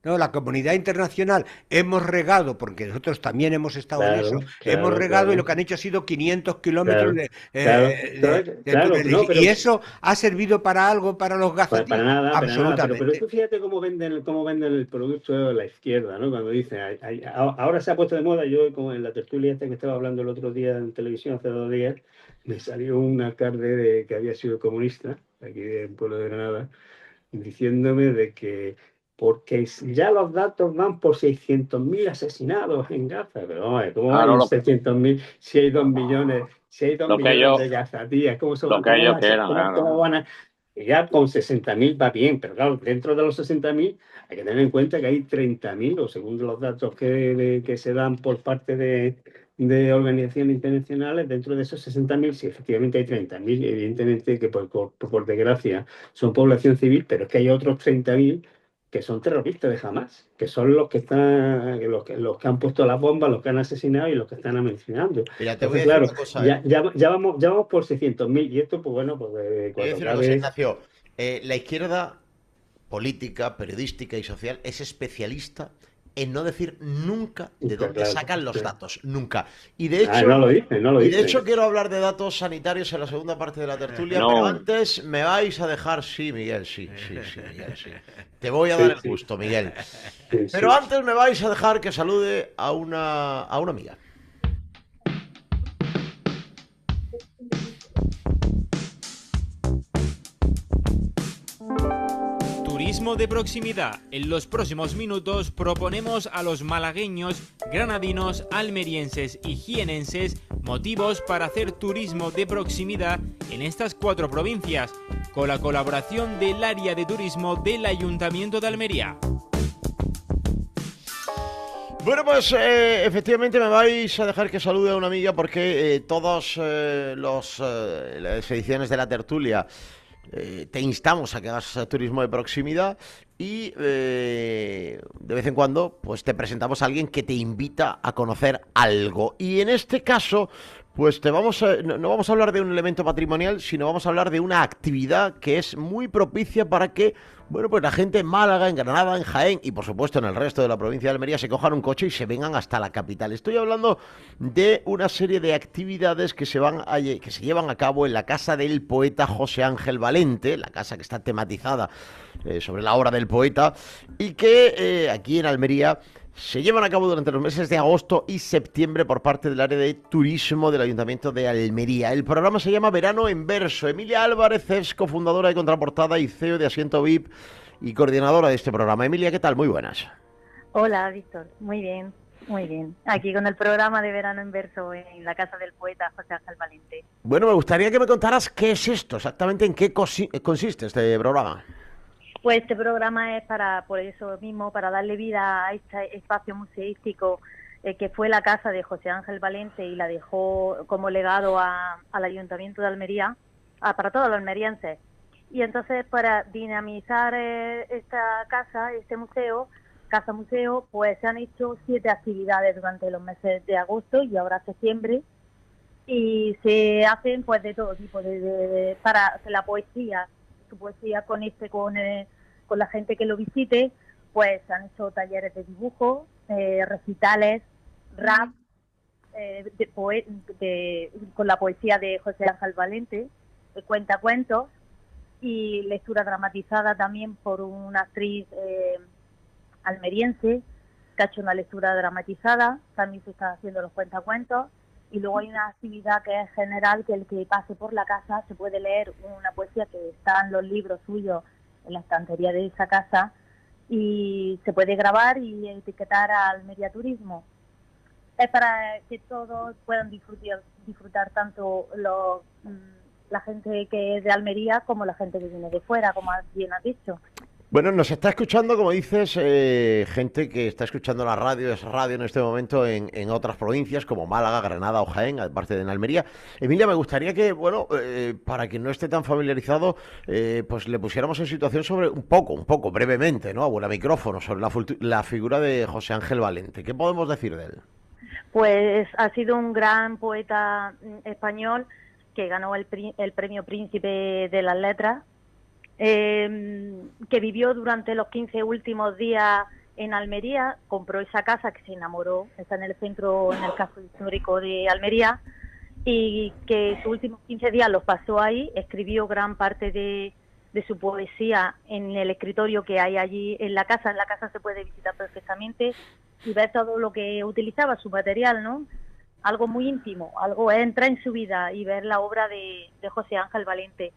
No, la comunidad internacional hemos regado, porque nosotros también hemos estado en eso, hemos regado y lo que han hecho ha sido 500 kilómetros de túneles.
no, pero
¿Y eso ha servido para algo para los
para
gazatíes?
nada,
Absolutamente.
pero tú fíjate cómo venden el producto de la izquierda, ¿no? Cuando dicen, ahora se ha puesto de moda, yo como en la tertulia esta que estaba hablando el otro día en televisión, hace 2 días, me salió un alcalde que había sido comunista, aquí del pueblo de Granada, diciéndome de que porque ya los datos van por 600.000 asesinados en Gaza. Pero vamos, ¿cómo van
Claro,
600.000 si hay 2 millones,
lo que ellos,
de gazatíes? ¿Cómo
lo que ellos quieran, claro.
van a...? Y ya con 60.000 va bien, pero claro, dentro de los 60.000 hay que tener en cuenta que hay 30.000, o según los datos que se dan por parte de organizaciones internacionales, dentro de esos 60.000, sí, efectivamente hay 30.000, evidentemente que por desgracia son población civil, pero es que hay otros 30.000 que son terroristas de Hamás, que son los que están, los que han puesto las bombas, los que han asesinado y los que están amenazando.
Mira, te voy a
Entonces,
decir
claro,
una cosa,
ya vamos por 600.000 y esto, pues bueno, pues
Te voy a
cuando
decir una cosa,
cabe...
Ignacio. La izquierda política, periodística y social es especialista en no decir nunca de
Nunca,
dónde
claro,
sacan los
claro.
datos, nunca. Y de hecho,
no lo dice, no lo
y de
dice.
hecho quiero habbar de datos sanitarios en la segunda parte de la tertulia,
No.
pero antes me vais a dejar, sí, Miguel, sí, Miguel, sí. Te voy a dar el gusto, Miguel.
Sí,
Pero
sí.
antes me vais a dejar que salude a una amiga.
Turismo de proximidad. En los próximos minutos proponemos a los malagueños, granadinos, almerienses y jienenses motivos para hacer turismo de proximidad en estas 4 provincias, con la colaboración del área de turismo del Ayuntamiento de Almería.
Bueno, pues efectivamente me vais a dejar que salude a una amiga porque todas las ediciones de la tertulia te instamos a que hagas turismo de proximidad y de vez en cuando pues te presentamos a alguien que te invita a conocer algo. Y en este caso, pues no vamos a hablar de un elemento patrimonial, sino vamos a hablar de una actividad que es muy propicia para que, bueno, pues la gente en Málaga, en Granada, en Jaén y por supuesto en el resto de la provincia de Almería se cojan un coche y se vengan hasta la capital. Estoy hablando de una serie de actividades que se llevan a cabo en la casa del poeta José Ángel Valente, la casa que está tematizada sobre la obra del poeta y que aquí en Almería se llevan a cabo durante los meses de agosto y septiembre por parte del área de turismo del Ayuntamiento de Almería. El programa se llama Verano en Verso. Emilia Álvarez es cofundadora de Contraportada y CEO de Asiento VIP y coordinadora de este programa. Emilia, ¿qué tal? Muy buenas.
Hola, Víctor. Muy bien, muy bien. Aquí con el programa de Verano en Verso en la casa del poeta José Ángel Valente.
Bueno, me gustaría que me contaras qué es esto, exactamente en qué consiste este programa.
Pues este programa es por eso mismo, para darle vida a este espacio museístico que fue la casa de José Ángel Valente y la dejó como legado al Ayuntamiento de Almería, para todos los almerienses. Y entonces para dinamizar esta casa, este museo, casa museo, pues se han hecho 7 actividades durante los meses de agosto y ahora septiembre. Y se hacen pues de todo tipo, para la poesía, su poesía con la gente que lo visite, pues han hecho talleres de dibujo, recitales, rap, con la poesía de José Ángel Valente, cuentacuentos y lectura dramatizada también por una actriz almeriense que ha hecho una lectura dramatizada, también se están haciendo los cuentacuentos. Y luego hay una actividad que es general, que el que pase por la casa se puede leer una poesía que está en los libros suyos en la estantería de esa casa y se puede grabar y etiquetar a Almería Turismo. Es para que todos puedan disfrutar tanto la gente que es de Almería como la gente que viene de fuera, como bien has dicho.
Bueno, nos está escuchando, como dices, gente que está escuchando la radio, es radio en este momento en otras provincias como Málaga, Granada o Jaén, aparte de en Almería. Emilia, me gustaría que, bueno, para quien no esté tan familiarizado, pues le pusiéramos en situación sobre un poco, brevemente, ¿no? A buena micrófono, sobre la figura de José Ángel Valente. ¿Qué podemos decir de él?
Pues ha sido un gran poeta español que ganó el premio Príncipe de las Letras, que vivió durante los 15 últimos días en Almería, compró esa casa que se enamoró, está en el centro, en el casco histórico de Almería, y que sus últimos 15 días los pasó ahí, escribió gran parte de su poesía en el escritorio que hay allí en la casa se puede visitar perfectamente y ver todo lo que utilizaba, su material, ¿no? Algo muy íntimo, entra en su vida y ver la obra de José Ángel Valente.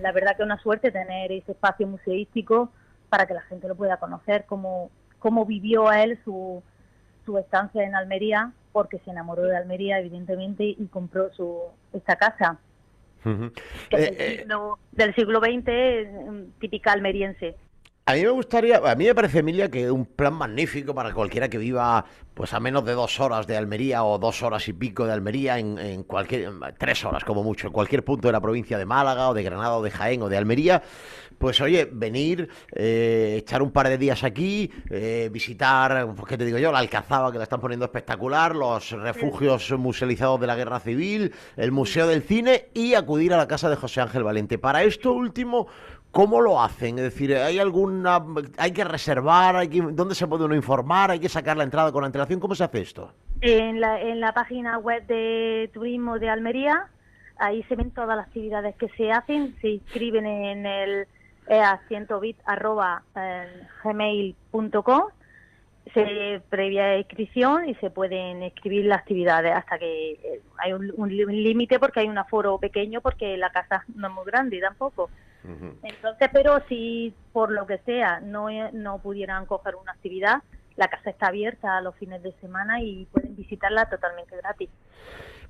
La verdad que es una suerte tener ese espacio museístico para que la gente lo pueda conocer, cómo vivió a él su estancia en Almería, porque se enamoró de Almería, evidentemente, y compró esta casa.
Uh-huh.
Que del siglo XX, típica almeriense.
A mí me parece, Emilia, que un plan magnífico para cualquiera que viva pues a menos de 2 horas de Almería o 2 horas y pico de Almería, en cualquier, 3 horas como mucho, en cualquier punto de la provincia de Málaga o de Granada o de Jaén o de Almería. Pues oye, venir, echar un par de días aquí, visitar, pues qué te digo yo, la Alcazaba, que la están poniendo espectacular, los refugios musealizados de la Guerra Civil, el Museo del Cine y acudir a la casa de José Ángel Valente. Para esto último, ¿cómo lo hacen? Es decir, hay que reservar, ¿dónde se puede uno informar? ¿Hay que sacar la entrada con antelación? ¿Cómo se hace esto?
En la página web de Turismo de Almería, ahí se ven todas las actividades que se hacen, se inscriben en el asientobit@gmail.com, previa inscripción, y se pueden escribir las actividades hasta que hay un límite, porque hay un aforo pequeño, porque la casa no es muy grande tampoco. Entonces, pero si por lo que sea no pudieran coger una actividad, la casa está abierta a los fines de semana y pueden visitarla totalmente gratis.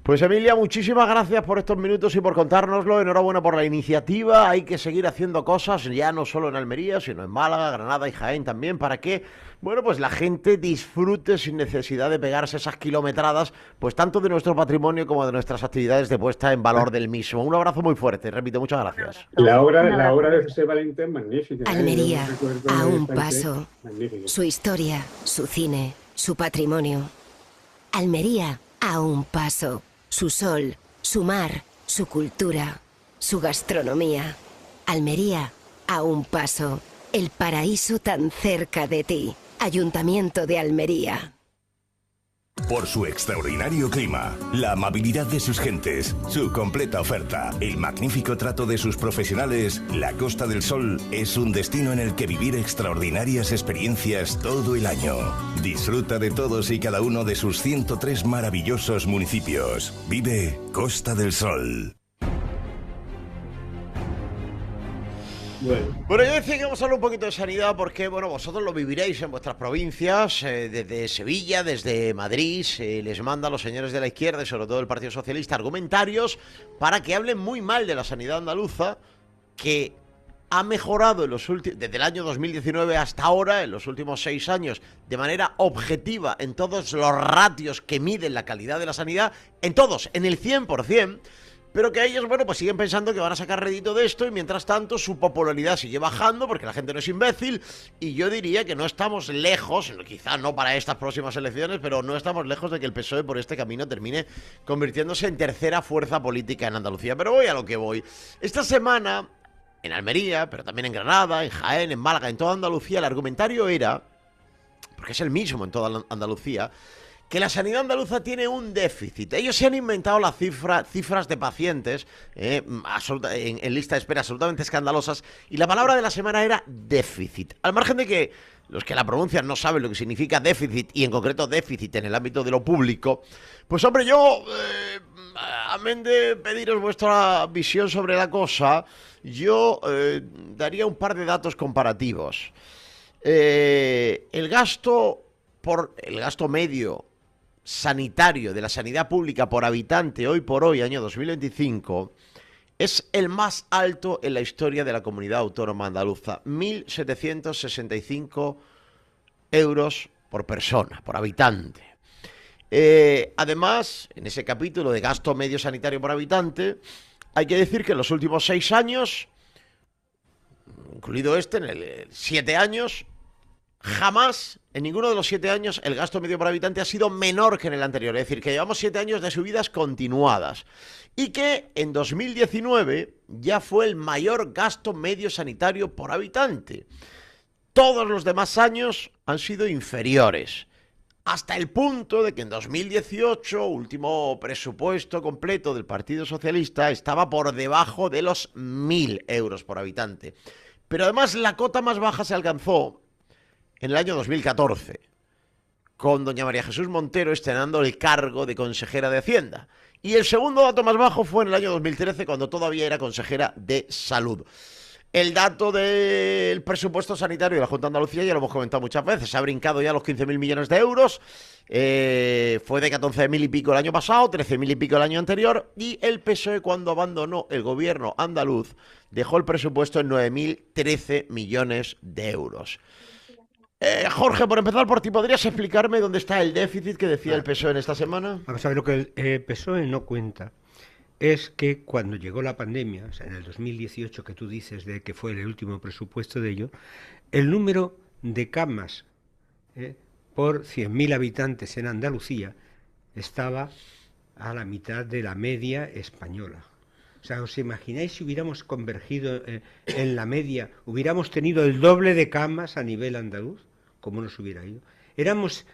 Pues Emilia, muchísimas gracias por estos minutos y por contárnoslo. Enhorabuena por la iniciativa. Hay que seguir haciendo cosas, ya no solo en Almería, sino en Málaga, Granada y Jaén también, para que, bueno, pues la gente disfrute sin necesidad de pegarse esas kilometradas, pues tanto de nuestro patrimonio como de nuestras actividades de puesta en valor del mismo. Un abrazo muy fuerte, repito, muchas gracias.
La obra de José Valente es magnífica.
Almería, a un paso. Magnífica. Su historia, su cine, su patrimonio. Almería, a un paso. Su sol, su mar, su cultura, su gastronomía. Almería, a un paso. El paraíso tan cerca de ti. Ayuntamiento de Almería.
Por su extraordinario clima, la amabilidad de sus gentes, su completa oferta, el magnífico trato de sus profesionales, la Costa del Sol es un destino en el que vivir extraordinarias experiencias todo el año. Disfruta de todos y cada uno de sus 103 maravillosos municipios. Vive Costa del Sol.
Bueno, yo decía que vamos a hablar un poquito de sanidad porque, bueno, vosotros lo viviréis en vuestras provincias, desde Sevilla, desde Madrid, les manda a los señores de la izquierda y sobre todo del Partido Socialista argumentarios para que hablen muy mal de la sanidad andaluza, que ha mejorado desde el año 2019 hasta ahora, en los últimos 6 años, de manera objetiva en todos los ratios que miden la calidad de la sanidad, en todos, en el 100%, pero que ellos, bueno, pues siguen pensando que van a sacar rédito de esto y mientras tanto su popularidad sigue bajando porque la gente no es imbécil y yo diría que no estamos lejos, quizá no para estas próximas elecciones, pero no estamos lejos de que el PSOE por este camino termine convirtiéndose en tercera fuerza política en Andalucía. Pero voy a lo que voy. Esta semana, en Almería, pero también en Granada, en Jaén, en Málaga, en toda Andalucía, el argumentario era, porque es el mismo en toda Andalucía, que la sanidad andaluza tiene un déficit. Ellos se han inventado las cifras de pacientes en lista de espera absolutamente escandalosas y la palabra de la semana era déficit. Al margen de que los que la pronuncian no saben lo que significa déficit y en concreto déficit en el ámbito de lo público, pues hombre, yo, amén de pediros vuestra visión sobre la cosa, yo daría un par de datos comparativos. El gasto medio sanitario de la sanidad pública por habitante hoy por hoy, año 2025, es el más alto en la historia de la comunidad autónoma andaluza. 1.765 euros por persona, por habitante. Además, en ese capítulo de gasto medio sanitario por habitante, hay que decir que en los últimos 6 años, incluido en el 7 años, jamás, en ninguno de los 7 años, el gasto medio por habitante ha sido menor que en el anterior. Es decir, que llevamos 7 años de subidas continuadas. Y que en 2019 ya fue el mayor gasto medio sanitario por habitante. Todos los demás años han sido inferiores. Hasta el punto de que en 2018, último presupuesto completo del Partido Socialista, estaba por debajo de los 1.000 euros por habitante. Pero además la cota más baja se alcanzó en el año 2014, con doña María Jesús Montero estrenando el cargo de consejera de Hacienda. Y el segundo dato más bajo fue en el año 2013, cuando todavía era consejera de Salud. El dato del presupuesto sanitario de la Junta de Andalucía ya lo hemos comentado muchas veces. Se ha brincado ya los 15.000 millones de euros. Fue de 14.000 y pico el año pasado, 13.000 y pico el año anterior. Y el PSOE, cuando abandonó el gobierno andaluz, dejó el presupuesto en 9.013 millones de euros. Jorge, por empezar por ti, ¿podrías explicarme dónde está el déficit que decía el PSOE en esta semana?
Vamos a ver, lo que el PSOE no cuenta es que cuando llegó la pandemia, o sea, en el 2018 que tú dices de que fue el último presupuesto de ello, el número de camas por 100.000 habitantes en Andalucía estaba a la mitad de la media española. O sea, ¿os imagináis si hubiéramos convergido en la media, hubiéramos tenido el doble de camas a nivel andaluz? ¿Cómo nos hubiera ido? Éramos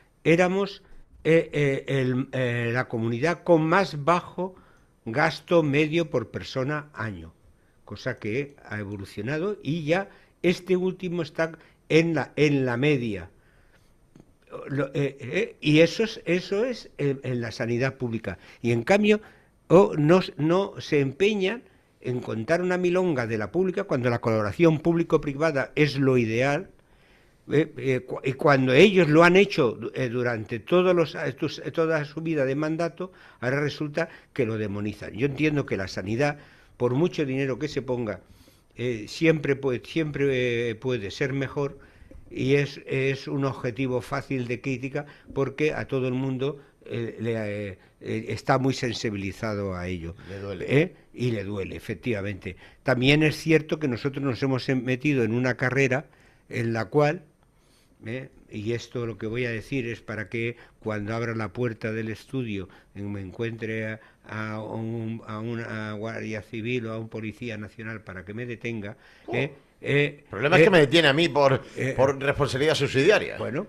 la comunidad con más bajo gasto medio por persona año, cosa que ha evolucionado y ya este último está en la media. Y eso es en la sanidad pública. Y en cambio no se empeñan en contar una milonga de la pública cuando la colaboración público-privada es lo ideal. Y cuando ellos lo han hecho durante toda su vida de mandato, ahora resulta que lo demonizan. Yo entiendo que la sanidad, por mucho dinero que se ponga, siempre puede ser mejor, y es un objetivo fácil de crítica porque a todo el mundo está muy sensibilizado a ello.
Le duele.
Y le duele, efectivamente. También es cierto que nosotros nos hemos metido en una carrera en la cual, y esto lo que voy a decir es para que cuando abra la puerta del estudio me encuentre a una guardia civil o a un policía nacional para que me detenga.
El problema es que me detiene a mí por responsabilidad subsidiaria.
Bueno,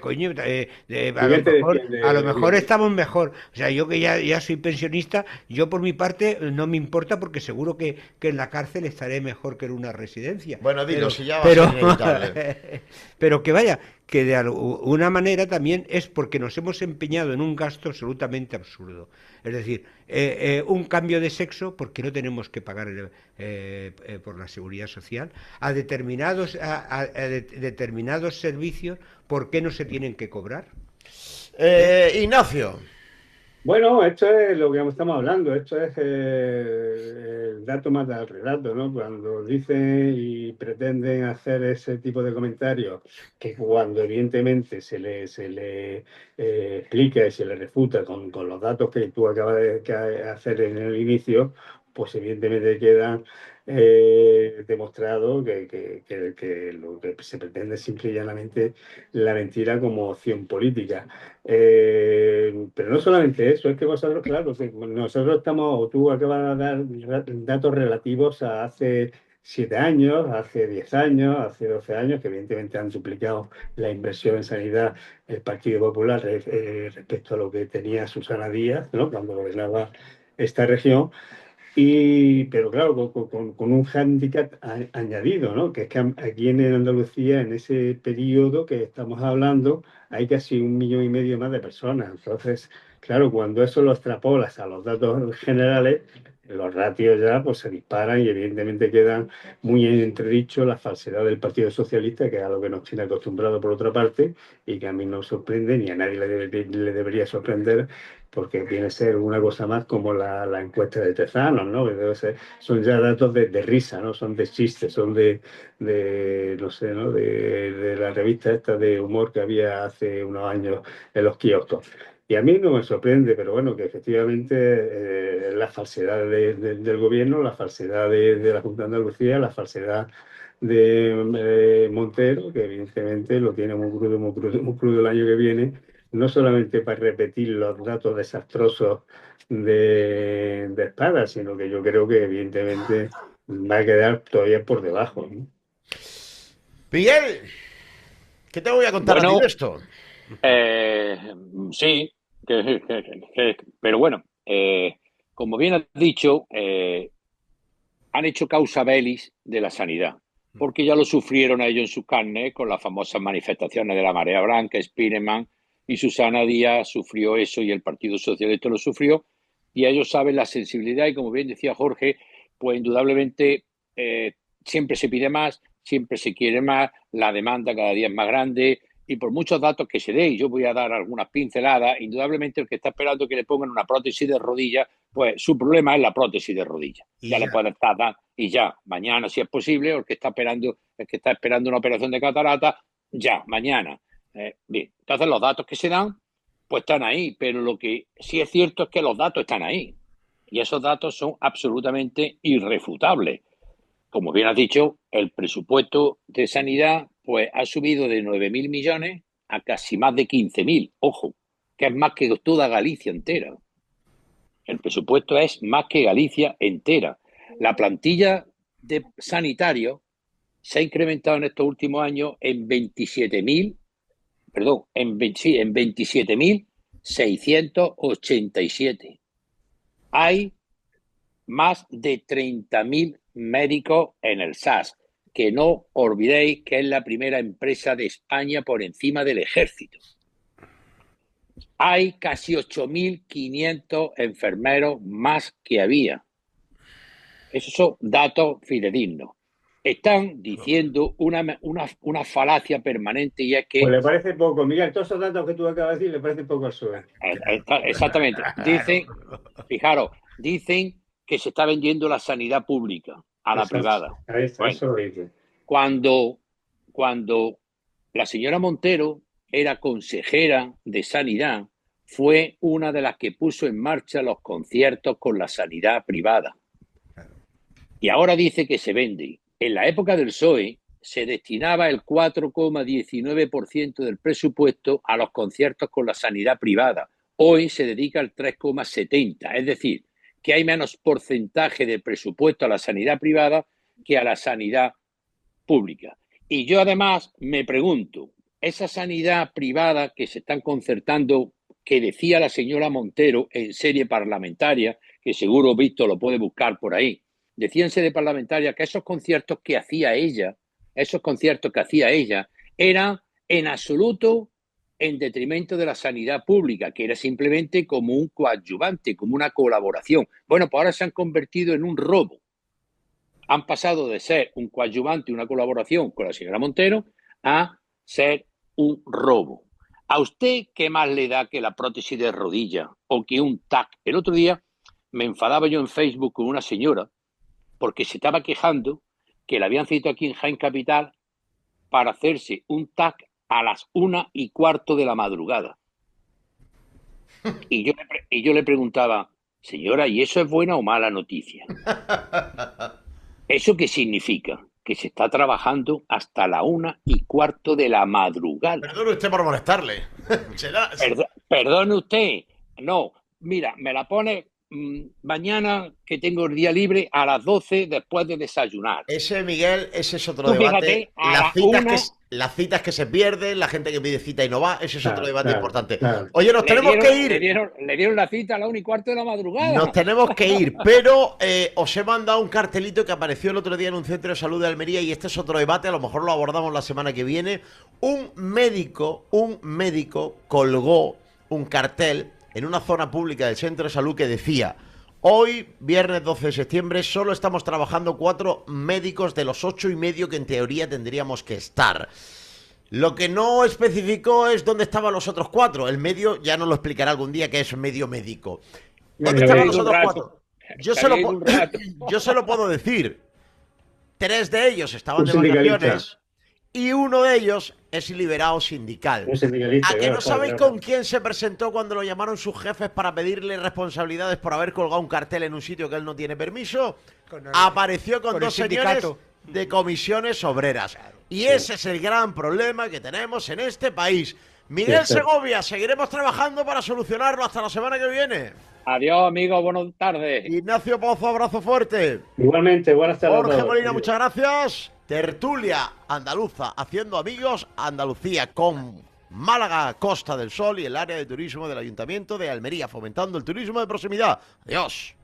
coño, a lo mejor estamos mejor. O sea, yo que ya soy pensionista, yo por mi parte no me importa porque seguro que en la cárcel estaré mejor que en una residencia.
Bueno, dilo, si ya va a ser inevitable.
Pero que vaya, que de alguna manera también es porque nos hemos empeñado en un gasto absolutamente absurdo. Es decir, un cambio de sexo, porque no tenemos que pagar por la seguridad social, a determinados servicios, ¿por qué no se tienen que cobrar?
Ignacio.
Bueno, esto es lo que estamos hablando, esto es el dato más del relato, ¿no? Cuando dicen y pretenden hacer ese tipo de comentarios, que cuando evidentemente se le explica y se le refuta con los datos que tú acabas de hacer en el inicio, pues evidentemente quedan demostrado que lo que se pretende es simple y llanamente la mentira como opción política. Pero no solamente eso, es que vosotros, claro, que nosotros estamos, o tú acabas de dar datos relativos a hace 7 años, hace 10 años, hace 12 años, que evidentemente han duplicado la inversión en sanidad el Partido Popular respecto a lo que tenía Susana Díaz, ¿no?, cuando gobernaba esta región. Pero claro, con un hándicap añadido, ¿no?, que es que aquí en Andalucía, en ese periodo que estamos hablando, hay casi 1,5 millones más de personas. Entonces, claro, cuando eso lo extrapolas a los datos generales, los ratios ya pues se disparan y evidentemente quedan muy en entredicho la falsedad del Partido Socialista, que es a lo que nos tiene acostumbrado por otra parte y que a mí no sorprende ni a nadie le debería sorprender, porque viene a ser una cosa más como la encuesta de Tezanos, ¿no? Son ya datos de risa, ¿no? Son de chistes, son de no sé, ¿no?, de la revista esta de humor que había hace unos años en los kioscos. Y a mí no me sorprende, pero bueno, que efectivamente la falsedad del gobierno, la falsedad de la Junta de Andalucía, la falsedad de Montero, que evidentemente lo tiene muy crudo, muy crudo, muy crudo el año que viene, no solamente para repetir los datos desastrosos de Espada, sino que yo creo que evidentemente va a quedar todavía por debajo, ¿no?
Miguel, ¿qué te voy a contar a ti de esto?
Sí, pero bueno, como bien has dicho, han hecho causa bellis de la sanidad, porque ya lo sufrieron a ellos en su carne con las famosas manifestaciones de la Marea Blanca, Spiderman, y Susana Díaz sufrió eso y el Partido Socialista lo sufrió, y ellos saben la sensibilidad y, como bien decía Jorge, pues indudablemente siempre se pide más, siempre se quiere más, la demanda cada día es más grande y por muchos datos que se dé, y yo voy a dar algunas pinceladas, indudablemente el que está esperando que le pongan una prótesis de rodilla, pues su problema es la prótesis de rodilla. Ya le puede estar dando, y ya, mañana si es posible, o el que está esperando una operación de catarata, ya, mañana. Bien, entonces los datos que se dan, pues están ahí, pero lo que sí es cierto es que los datos están ahí. Y esos datos son absolutamente irrefutables. Como bien has dicho, el presupuesto de sanidad pues ha subido de 9.000 millones a casi más de 15.000. Ojo, que es más que toda Galicia entera. El presupuesto es más que Galicia entera. La plantilla de sanitarios se ha incrementado en estos últimos años en 27.687. Hay más de 30.000 médicos en el SAS, que no olvidéis que es la primera empresa de España por encima del ejército. Hay casi 8.500 enfermeros más que había. Esos son datos fidedignos. Están diciendo una falacia permanente y es que...
Pues le parece poco, Miguel, todos esos datos que tú acabas de decir le parece poco al PSOE.
Exactamente. Fijaros, dicen que se está vendiendo la sanidad pública a la privada.
Eso dice.
Cuando la señora Montero era consejera de Sanidad, fue una de las que puso en marcha los conciertos con la sanidad privada. Y ahora dice que se vende. En la época del PSOE se destinaba el 4,19% del presupuesto a los conciertos con la sanidad privada. Hoy se dedica el 3,70%. Es decir, que hay menos porcentaje de presupuesto a la sanidad privada que a la sanidad pública. Y yo además me pregunto, esa sanidad privada que se están concertando, que decía la señora Montero en serie parlamentaria, que seguro Víctor lo puede buscar por ahí, decía en serie parlamentaria que esos conciertos que hacía ella, eran en absoluto en detrimento de la sanidad pública, que era simplemente como un coadyuvante, como una colaboración. Bueno, pues ahora se han convertido en un robo. Han pasado de ser un coadyuvante, una colaboración con la señora Montero, a ser un robo. ¿A usted qué más le da que la prótesis de rodilla o que un TAC? El otro día me enfadaba yo en Facebook con una señora porque se estaba quejando que la habían citado aquí en Jaén Capital para hacerse un TAC a las 1:15 de la madrugada. Y yo le preguntaba, señora, ¿y eso es buena o mala noticia? ¿Eso qué significa? Que se está trabajando hasta la 1:15 de la madrugada.
Perdone usted por molestarle.
Perdone usted. No, mira, me la pone mañana que tengo el día libre a las 12 después de desayunar.
Miguel, ese es otro debate. Las citas que se pierden, la gente que pide cita y no va, ese es otro debate importante. Oye, nos tenemos que ir.
Le dieron la cita a la 1:15 de la madrugada.
Nos tenemos que ir, pero os he mandado un cartelito que apareció el otro día en un centro de salud de Almería y este es otro debate, a lo mejor lo abordamos la semana que viene. Un médico colgó un cartel en una zona pública del centro de salud que decía: hoy, viernes 12 de septiembre, solo estamos trabajando 4 médicos de los 8,5 que en teoría tendríamos que estar. Lo que no especificó es dónde estaban los otros 4. El medio ya nos lo explicará algún día, que es medio médico. ¿Dónde estaban los otros 4? Yo se lo puedo decir. 3 de ellos estaban de vacaciones y uno de ellos es liberado sindical. ¿A que no sabéis con quién se presentó cuando lo llamaron sus jefes para pedirle responsabilidades por haber colgado un cartel en un sitio que él no tiene permiso? Apareció con 2 señores de comisiones obreras. Y ese es el gran problema que tenemos en este país. Miguel Segovia, seguiremos trabajando para solucionarlo hasta la semana que viene.
Adiós, amigos, buenas tardes.
Ignacio Pozo, abrazo fuerte.
Igualmente, buenas tardes.
Jorge Molina, muchas gracias. Tertulia andaluza, haciendo amigos Andalucía, con Málaga, Costa del Sol y el área de turismo del Ayuntamiento de Almería, fomentando el turismo de proximidad. Adiós.